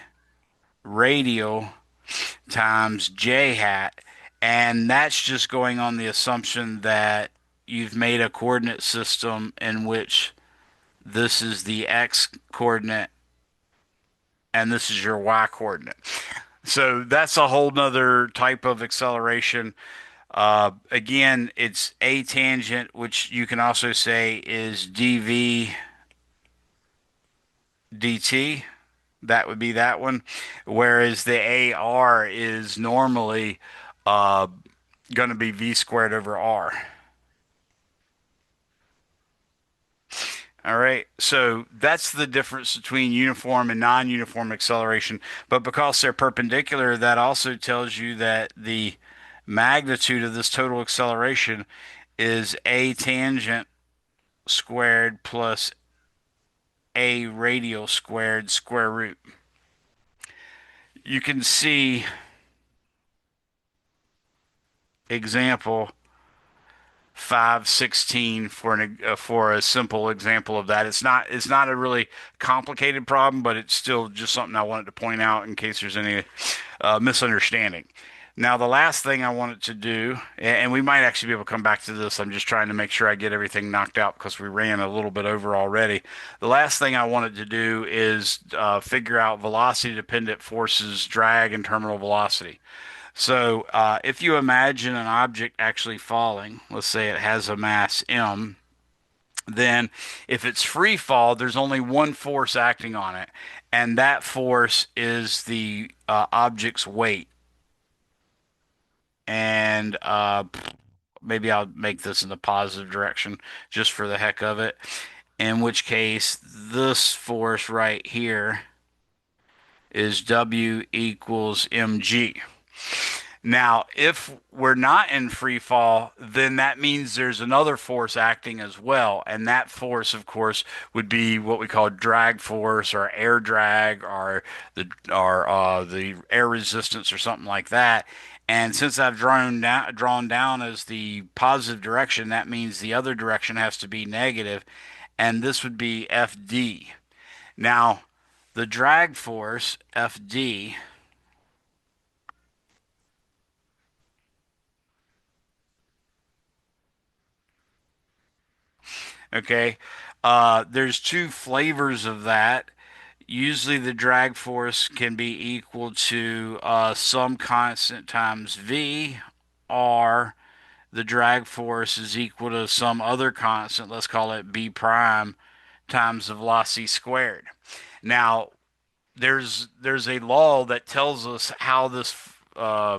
radial times j hat. And that's just going on the assumption that you've made a coordinate system in which this is the x coordinate and this is your y coordinate. So that's a whole nother type of acceleration. Again, it's a tangent, which you can also say is dv dt. That would be that one. Whereas the AR is normally uh, going to be v squared over r. All right. So that's the difference between uniform and non-uniform acceleration. But because they're perpendicular, that also tells you that the magnitude of this total acceleration is a tangent squared plus a radial squared square root. You can see example 516 for a simple example of that. It's not a really complicated problem, but it's still just something I wanted to point out in case there's any misunderstanding. Now, the last thing I wanted to do, and we might actually be able to come back to this. I'm just trying to make sure I get everything knocked out because we ran a little bit over already. The last thing I wanted to do is figure out velocity dependent forces, drag, and terminal velocity. So, if you imagine an object actually falling, let's say it has a mass m, then if it's free fall, there's only one force acting on it, and that force is the object's weight. And maybe I'll make this in the positive direction just for the heck of it, in which case this force right here is W equals mg. Now, if we're not in free fall, then that means there's another force acting as well. And that force, of course, would be what we call drag force or air drag or the air resistance or something like that. And since I've drawn down as the positive direction, that means the other direction has to be negative, and this would be FD. Now, the drag force, FD, okay, there's two flavors of that. Usually the drag force can be equal to some constant times V, or the drag force is equal to some other constant, let's call it B prime, times the velocity squared. Now, there's a law that tells us how this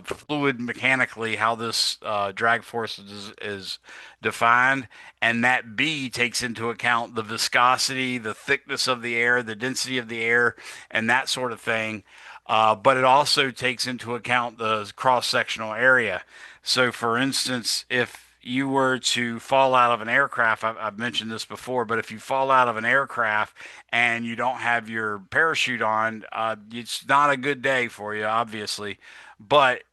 fluid mechanically how this drag force is defined, and that B takes into account the viscosity, the thickness of the air, the density of the air, and that sort of thing. But it also takes into account the cross-sectional area. So, for instance, if you were to fall out of an aircraft, I've mentioned this before, but if you fall out of an aircraft and you don't have your parachute on, it's not a good day for you, obviously. But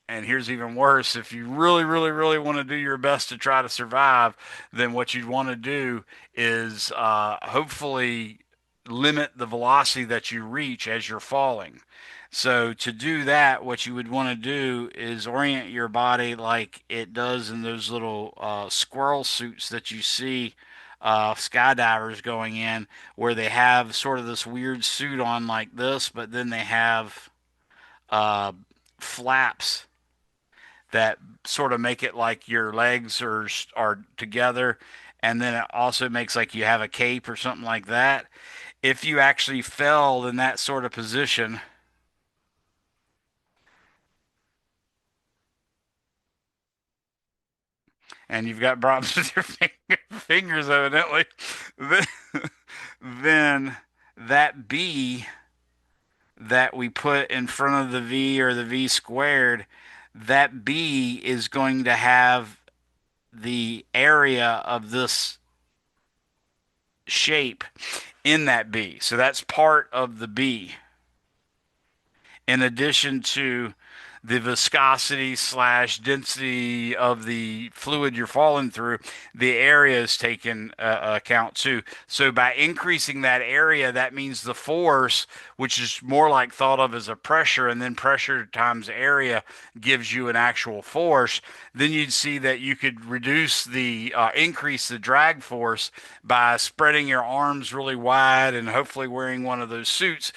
and here's even worse, if you really, really, really want to do your best to try to survive, then what you'd want to do is hopefully limit the velocity that you reach as you're falling. So to do that, what you would want to do is orient your body like it does in those little squirrel suits that you see skydivers going in, where they have sort of this weird suit on like this, but then they have uh, flaps that sort of make it like your legs are together, and then it also makes like you have a cape or something like that. If you actually fell in that sort of position, and you've got problems with your fingers evidently, then, then that b that we put in front of the v or the v squared, that b is going to have the area of this shape in that b. So that's part of the b, in addition to the viscosity slash density of the fluid you're falling through, the area is taken account too. So by increasing that area, that means the force, which is more like thought of as a pressure, and then pressure times area gives you an actual force. Then you'd see that you could reduce the increase the drag force by spreading your arms really wide and hopefully wearing one of those suits,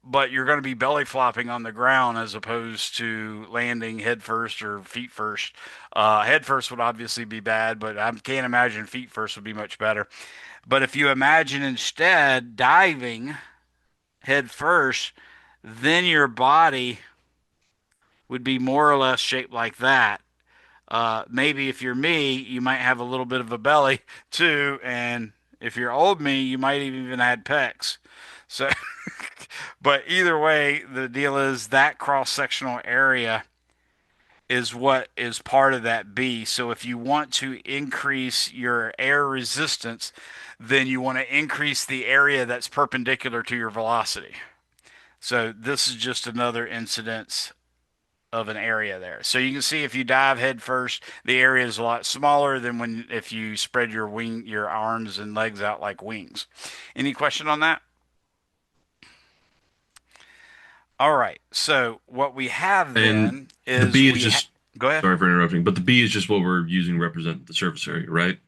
but you're going to be belly flopping on the ground as opposed to landing head first or feet first. Head first would obviously be bad, but I can't imagine feet first would be much better. But if you imagine instead diving head first, then your body would be more or less shaped like that. Maybe if you're me, you might have a little bit of a belly too, and if you're old me, you might even had pecs. So, but either way, the deal is that cross-sectional area is what is part of that B. So if you want to increase your air resistance, then you want to increase the area that's perpendicular to your velocity. So this is just another incidence of an area there. So you can see if you dive head first, the area is a lot smaller than when if you spread your arms and legs out like wings. Any question on that? All right. So what we have And then the is B is just, go ahead. sorry for interrupting, but the B is just what we're using to represent the surface area, right?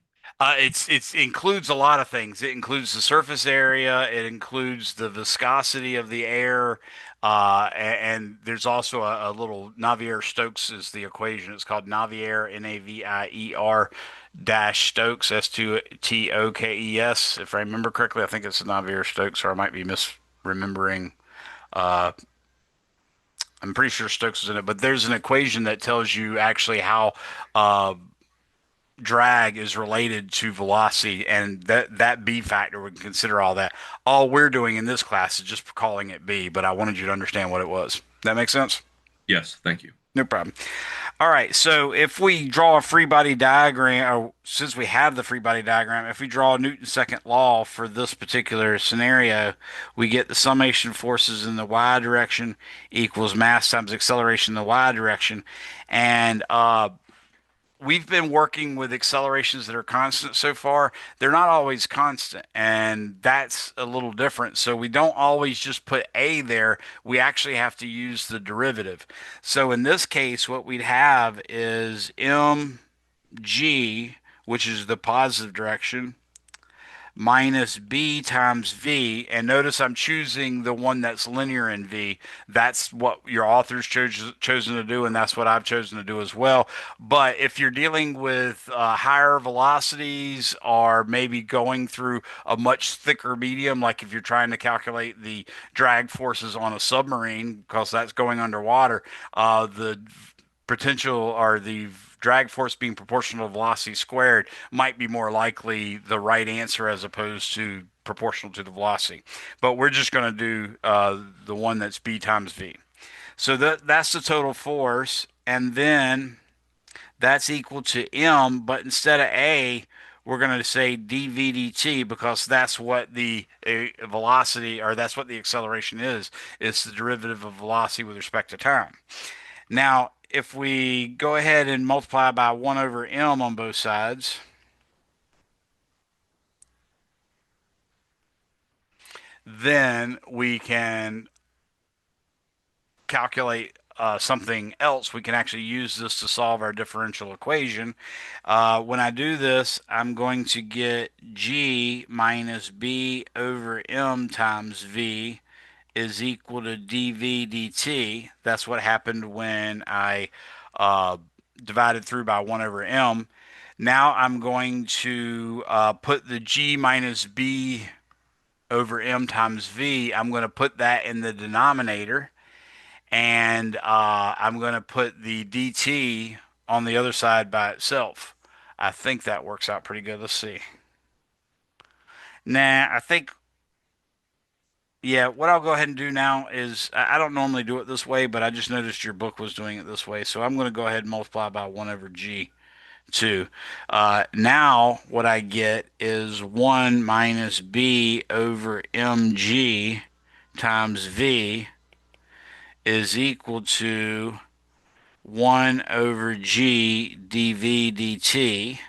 It's includes a lot of things. It includes the surface area. It includes the viscosity of the air, and there's also a little Navier-Stokes is the equation. It's called Navier, Navier dash Stokes, Stokes. If I remember correctly, I think it's Navier-Stokes, or I might be misremembering. Uh, I'm pretty sure Stokes is in it, but there's an equation that tells you actually how uh, drag is related to velocity, and that b factor, we can consider all that. All we're doing in this class is just calling it b, but I wanted you to understand what it was. That makes sense? Yes, thank you. No problem. All right, so if we draw a free body diagram, or since we have the free body diagram, if we draw Newton's second law for this particular scenario, we get the summation forces in the y direction equals mass times acceleration in the y direction. And we've been working with accelerations that are constant so far. They're not always constant, and that's a little different. So we don't always just put a there. We actually have to use the derivative. So in this case, what we'd have is mg, which is the positive direction, minus b times v. And notice I'm choosing the one that's linear in v. That's what your author's chosen to do, and that's what I've chosen to do as well. But if you're dealing with higher velocities, or maybe going through a much thicker medium, like if you're trying to calculate the drag forces on a submarine, because that's going underwater, the potential or the drag force being proportional to velocity squared might be more likely the right answer as opposed to proportional to the velocity. But we're just going to do the one that's b times v. So that's the total force, and then that's equal to m, but instead of a, we're going to say dv dt, because that's what the velocity, or that's what the acceleration is. It's the derivative of velocity with respect to time. Now, if we go ahead and multiply by 1 over m on both sides, then we can calculate something else. We can actually use this to solve our differential equation. When I do this, I'm going to get g minus b over m times v is equal to dv dt. That's what happened when I uh, divided through by 1 over m. Now I'm going to put the g minus b over m times v. I'm going to put that in the denominator, and I'm going to put the dt on the other side by itself. I think that works out pretty good. Let's see. Nah, I think, yeah, what I'll go ahead and do now is I don't normally do it this way, but I just noticed your book was doing it this way. So I'm going to go ahead and multiply by 1 over G 2. Now what I get is 1 minus B over mg times V is equal to 1 over G dV dt.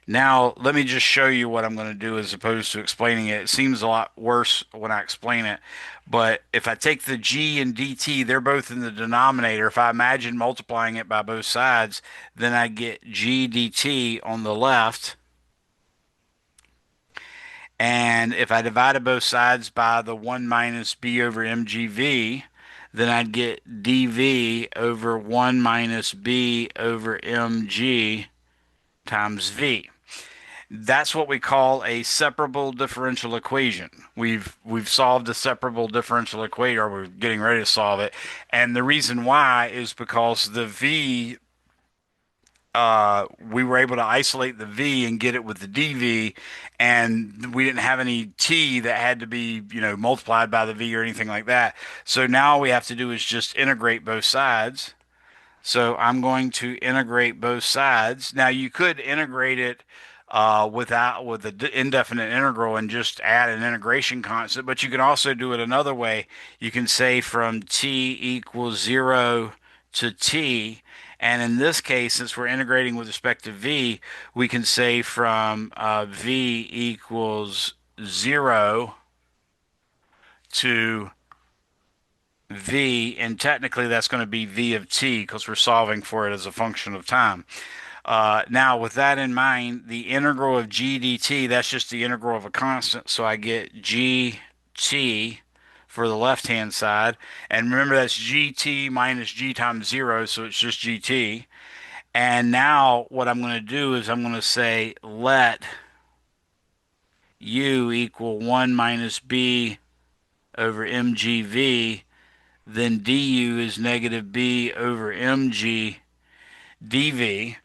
Now, let me just show you what I'm going to do as opposed to explaining it. It seems a lot worse when I explain it, but if I take the G and dt, they're both in the denominator. If I imagine multiplying it by both sides, then I get G dt on the left. And if I divided both sides by the 1 minus b over mgv, then I'd get dv over 1 minus b over mg times v. That's what we call a separable differential equation. We've solved a separable differential equation, or we're getting ready to solve it. And the reason why is because the v we were able to isolate the v and get it with the dv, and we didn't have any t that had to be, multiplied by the v or anything like that. So now all we have to do is just integrate both sides. So I'm going to integrate both sides. Now you could integrate it with the indefinite integral and just add an integration constant, but you can also do it another way. You can say from t equals 0 to t, and in this case, since we're integrating with respect to v, we can say from v equals 0 to v, and technically that's going to be v of t because we're solving for it as a function of time. Now, with that in mind, the integral of g dt, that's just the integral of a constant, so I get gt for the left-hand side. And remember, that's gt minus g times 0, so it's just gt. And now what I'm going to do is I'm going to say let u equal 1 minus b over mgv, then du is negative b over mg dv.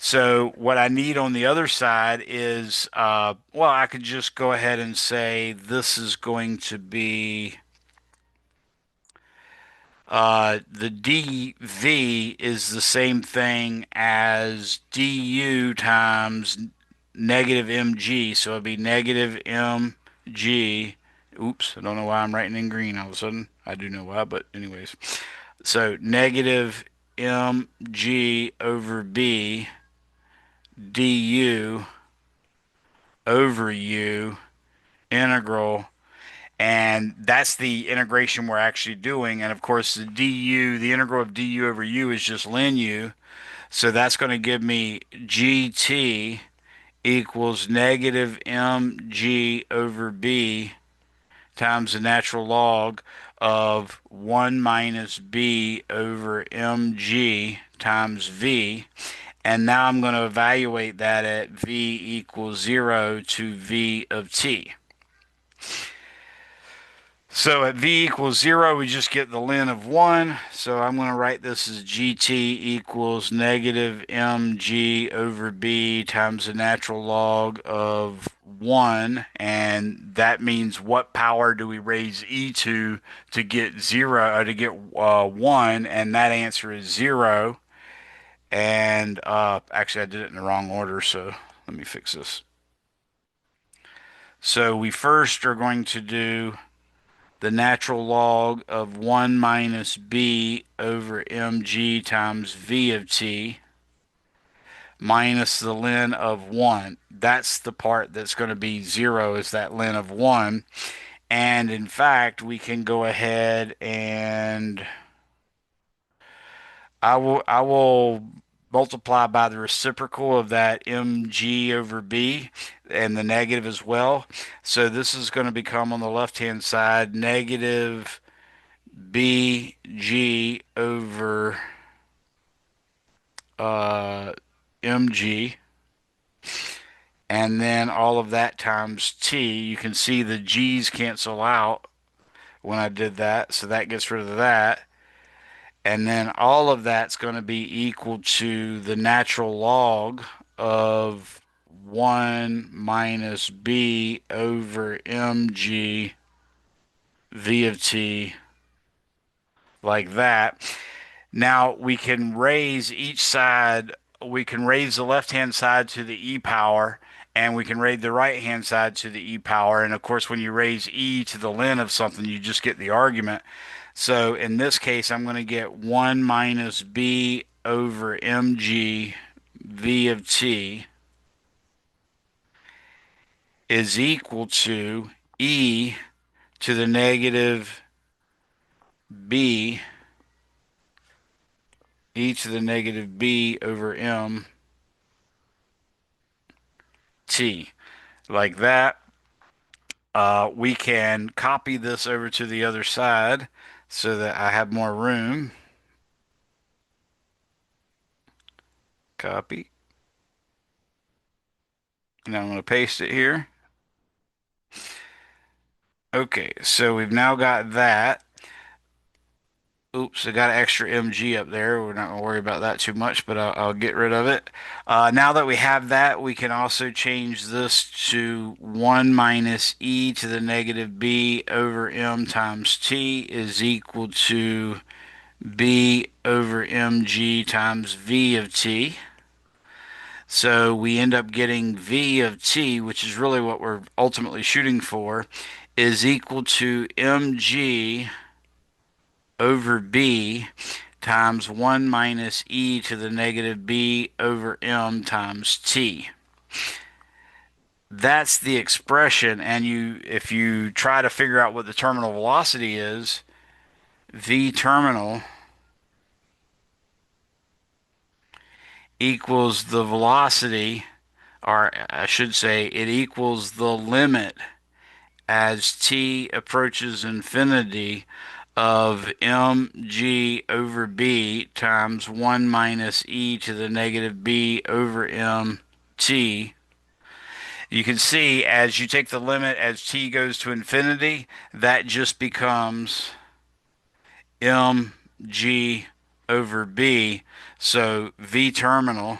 So what I need on the other side is, well, I could just go ahead and say this is going to be the dv is the same thing as du times negative mg. So it'd be negative mg. Oops, I don't know why I'm writing in green all of a sudden. I do know why, but anyways. So negative mg over b du over u integral, and that's the integration we're actually doing. And of course, the integral of du over u is just ln u, so that's going to give me gt equals negative mg over b times the natural log of 1 minus b over mg times v. And now I'm going to evaluate that at v equals 0 to v of t. So at v equals 0, we just get the ln of 1. So I'm going to write this as gt equals negative mg over b times the natural log of 1. And that means what power do we raise e to get 0, to get 1? And that answer is 0. And actually, I did it in the wrong order, so let me fix this. So we first are going to do the natural log of 1 minus b over mg times v of t minus the ln of 1. That's the part that's going to be 0, is that ln of 1. And in fact, we can go ahead and I will multiply by the reciprocal of that mg over b and the negative as well. So this is going to become on the left-hand side negative bg over mg, and then all of that times t. You can see the g's cancel out when I did that, so that gets rid of that. And then all of that's going to be equal to the natural log of 1 minus b over mg v of t, like that. Now we can raise each side, we can raise the left-hand side to the e power, and we can raise the right-hand side to the e power. And of course, when you raise e to the ln of something, you just get the argument. So in this case, I'm going to get 1 minus b over mg v of t is equal to e to the negative b, e to the negative b over m t, like that. We can copy this over to the other side so that I have more room. Copy. And I'm going to paste it here. Okay, so we've now got that. Oops, I got an extra mg up there. We're not going to worry about that too much, but I'll get rid of it. Now that we have that, we can also change this to 1 minus e to the negative b over m times t is equal to b over mg times v of t. So we end up getting v of t, which is really what we're ultimately shooting for, is equal to mg over b times 1 minus e to the negative b over m times t. That's the expression, and if you try to figure out what the terminal velocity is, v terminal equals the velocity, or I should say it equals the limit as t approaches infinity of mg over b times 1 minus e to the negative b over m t. You can see as you take the limit as t goes to infinity, that just becomes mg over b. So v terminal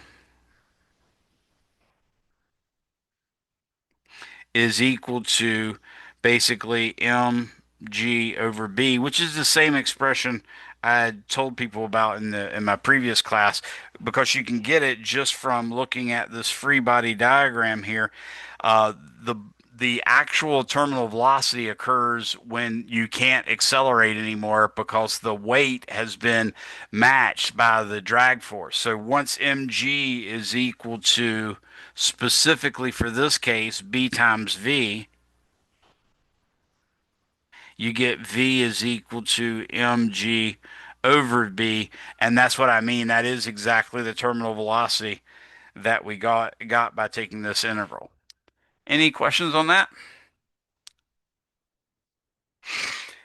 is equal to basically mg over b, which is the same expression I told people about in my previous class, because you can get it just from looking at this free body diagram here. Uh, the the actual terminal velocity occurs when you can't accelerate anymore because the weight has been matched by the drag force. So once mg is equal to, specifically for this case, b times v, you get v is equal to mg over b, and that's what I mean. That is exactly the terminal velocity that we got by taking this integral. Any questions on that?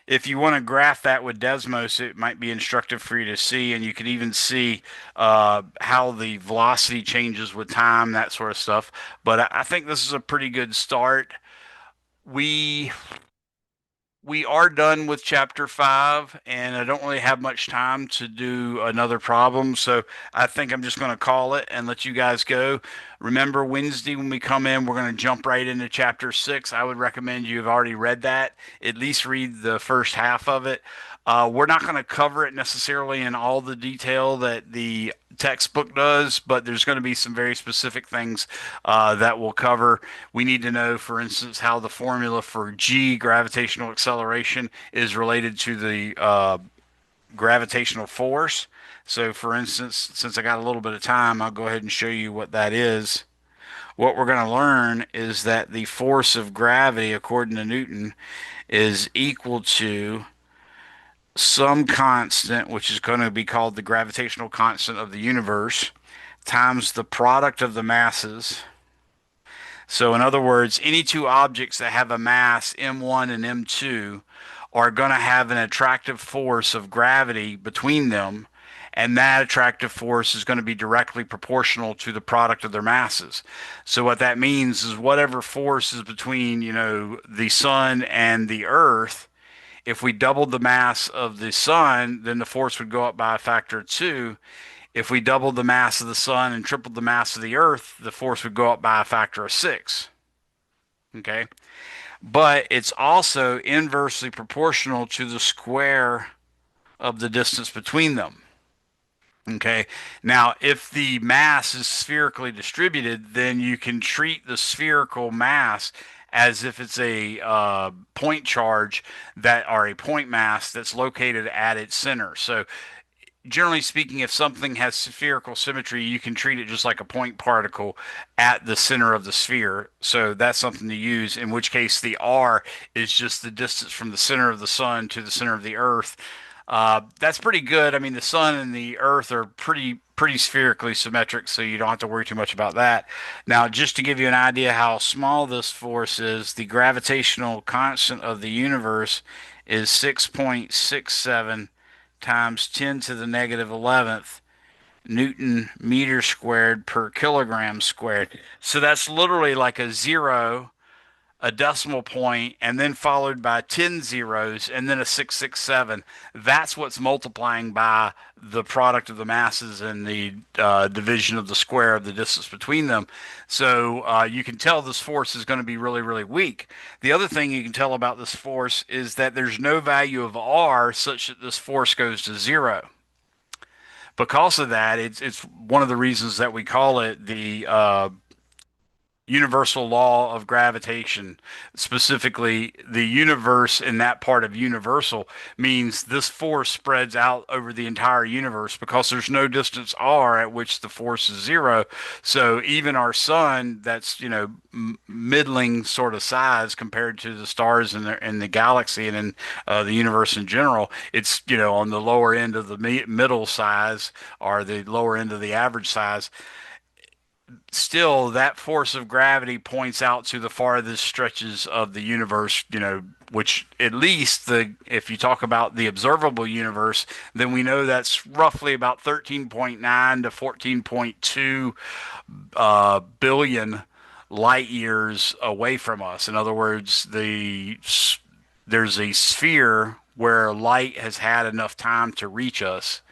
If you want to graph that with Desmos, it might be instructive for you to see, and you can even see how the velocity changes with time, that sort of stuff. But I think this is a pretty good start. We we are done with chapter 5, and I don't really have much time to do another problem, so I think I'm just going to call it and let you guys go. Remember, Wednesday when we come in, we're going to jump right into chapter 6. I would recommend you have already read that, at least read the first half of it. We're not going to cover it necessarily in all the detail that the textbook does, but there's going to be some very specific things that we'll cover. We need to know, for instance, how the formula for g, gravitational acceleration, is related to the gravitational force. So, for instance, since I got a little bit of time, I'll go ahead and show you what that is. What we're going to learn is that the force of gravity, according to Newton, is equal to some constant, which is going to be called the gravitational constant of the universe, times the product of the masses. So, in other words, any two objects that have a mass m1 and m2 are going to have an attractive force of gravity between them, and that attractive force is going to be directly proportional to the product of their masses. So, what that means is whatever force is between, the sun and the earth, if we doubled the mass of the sun, then the force would go up by a factor of 2. If we doubled the mass of the sun and tripled the mass of the earth, the force would go up by a factor of 6. Okay. But it's also inversely proportional to the square of the distance between them. Okay. Now, if the mass is spherically distributed, then you can treat the spherical mass as if it's a point charge that or a point mass that's located at its center. So generally speaking, if something has spherical symmetry, you can treat it just like a point particle at the center of the sphere. So that's something to use, in which case the R is just the distance from the center of the sun to the center of the earth. That's pretty good. I mean, the sun and the earth are pretty spherically symmetric, so you don't have to worry too much about that. Now, just to give you an idea how small this force is, the gravitational constant of the universe is 6.67 times 10 to the negative 11th Newton meter squared per kilogram squared. So that's literally like a zero, a decimal point, and then followed by 10 zeros, and then a 667. That's what's multiplying by the product of the masses and the division of the square of the distance between them. So you can tell this force is going to be really, really weak. The other thing you can tell about this force is that there's no value of R such that this force goes to zero. Because of that, it's one of the reasons that we call it the universal law of gravitation. Specifically, the universe in that part of universal means this force spreads out over the entire universe because there's no distance r at which the force is zero. So even our sun, that's middling sort of size compared to the stars in the galaxy and in the universe in general, it's on the lower end of the middle size or the lower end of the average size. Still, that force of gravity points out to the farthest stretches of the universe, which at least if you talk about the observable universe, then we know that's roughly about 13.9 to 14.2 billion light years away from us. In other words, there's a sphere where light has had enough time to reach us,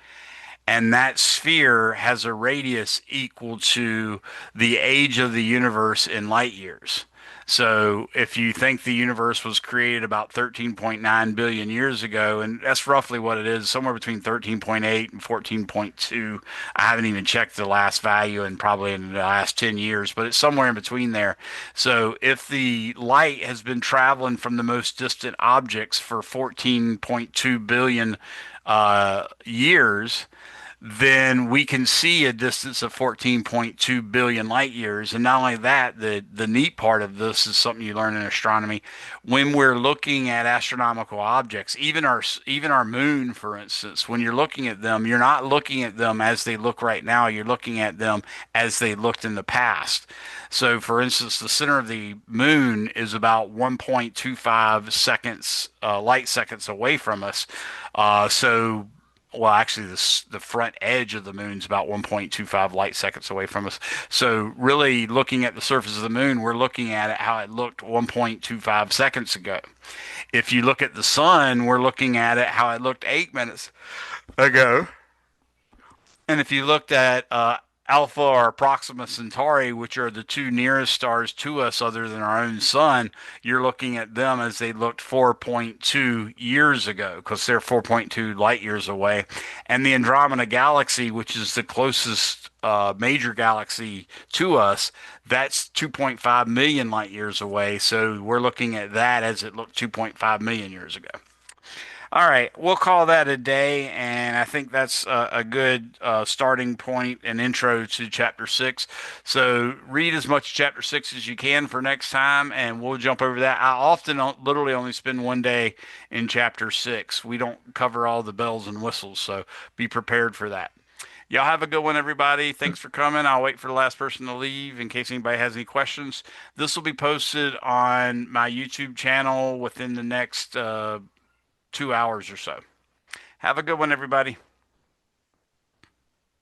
and that sphere has a radius equal to the age of the universe in light years. So if you think the universe was created about 13.9 billion years ago, and that's roughly what it is, somewhere between 13.8 and 14.2. I haven't even checked the last value in probably in the last 10 years, but it's somewhere in between there. So if the light has been traveling from the most distant objects for 14.2 billion years, then we can see a distance of 14.2 billion light years. And not only that, the neat part of this is something you learn in astronomy. When we're looking at astronomical objects, even our moon, for instance, when you're looking at them, you're not looking at them as they look right now. You're looking at them as they looked in the past. So, for instance, the center of the moon is about 1.25 seconds, light seconds away from us. So well, actually, the front edge of the moon's about 1.25 light seconds away from us. So, really, looking at the surface of the moon, we're looking at it how it looked 1.25 seconds ago. If you look at the sun, we're looking at it how it looked 8 minutes ago. And if you looked at Alpha or Proxima Centauri, which are the two nearest stars to us other than our own sun, you're looking at them as they looked 4.2 years ago because they're 4.2 light years away. And the Andromeda Galaxy, which is the closest major galaxy to us, that's 2.5 million light years away. So we're looking at that as it looked 2.5 million years ago. All right, we'll call that a day, and I think that's a good starting point and intro to chapter six. So read as much chapter six as you can for next time, and we'll jump over that. I often literally only spend one day in chapter six. We don't cover all the bells and whistles, so be prepared for that. Y'all have a good one, everybody. Thanks for coming. I'll wait for the last person to leave in case anybody has any questions. This will be posted on my YouTube channel within the next 2 hours or so. Have a good one, everybody.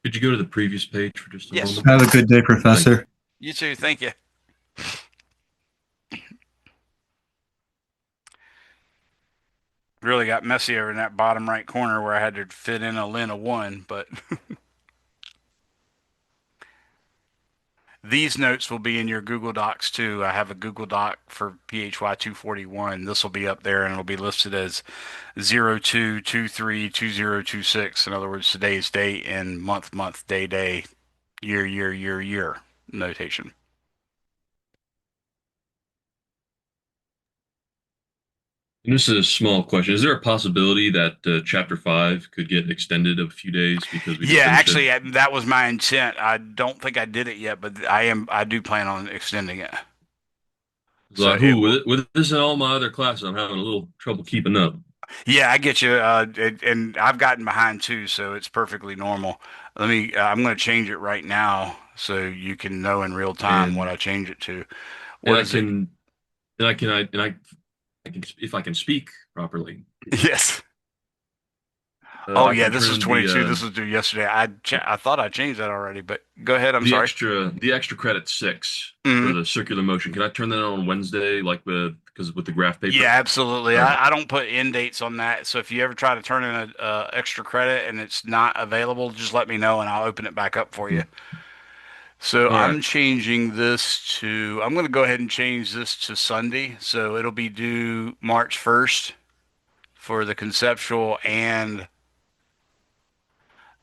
Could you go to the previous page for just a Yes. moment? Have a good day, Thank you. Professor. You too. Thank you. Really got messy over in that bottom right corner where I had to fit in a lin of one, but These notes will be in your Google Docs too. I have a Google Doc for PHY 241. This will be up there and it'll be listed as 02232026. In other words, today's date and month, day, year, notation. And this is a small question. Is there a possibility that chapter 5 could get extended a few days because we Yeah, just finished it? actually, that was my intent. I don't think I did it yet, but I do plan on extending it. So Who it will. with this and all my other classes, I'm having a little trouble keeping up. Yeah, I get you. And I've gotten behind too, so it's perfectly normal. I'm going to change it right now so you can know in real time what And I change it to. and What I is it? can and I can I can if I can speak properly, Yes. Oh I yeah, can this is turn 22. This was due yesterday. I thought I changed that already, but go ahead. I'm sorry. the extra credit 6 for Hmm. the circular motion. Can I turn that on Wednesday, like because with the graph Yeah, paper? absolutely. All right, I don't put end dates on that. So if you ever try to turn in a extra credit and it's not available, just let me know and I'll open it back up for you. mhm. So All right, I'm changing this to, I'm going to go ahead and change this to Sunday. So it'll be due March 1st for the conceptual and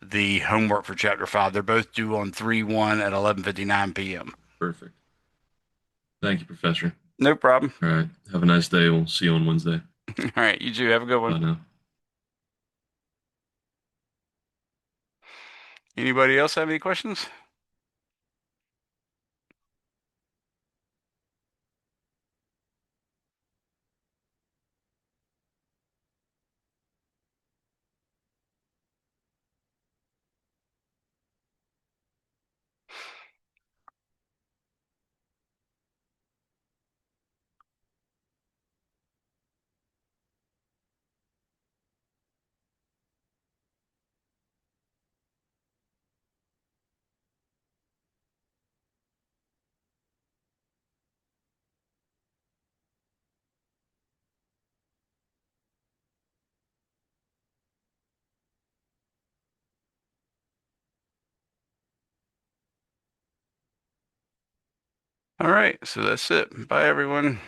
the homework for Chapter 5. They're both due on 3/1 at 11:59 p.m. perfect. Thank you, Professor. No problem. All right, have a nice day. We'll see you on Wednesday. All right, you too. Have a good one. Bye now. Anybody else have any questions? All right, so that's it. Bye, everyone.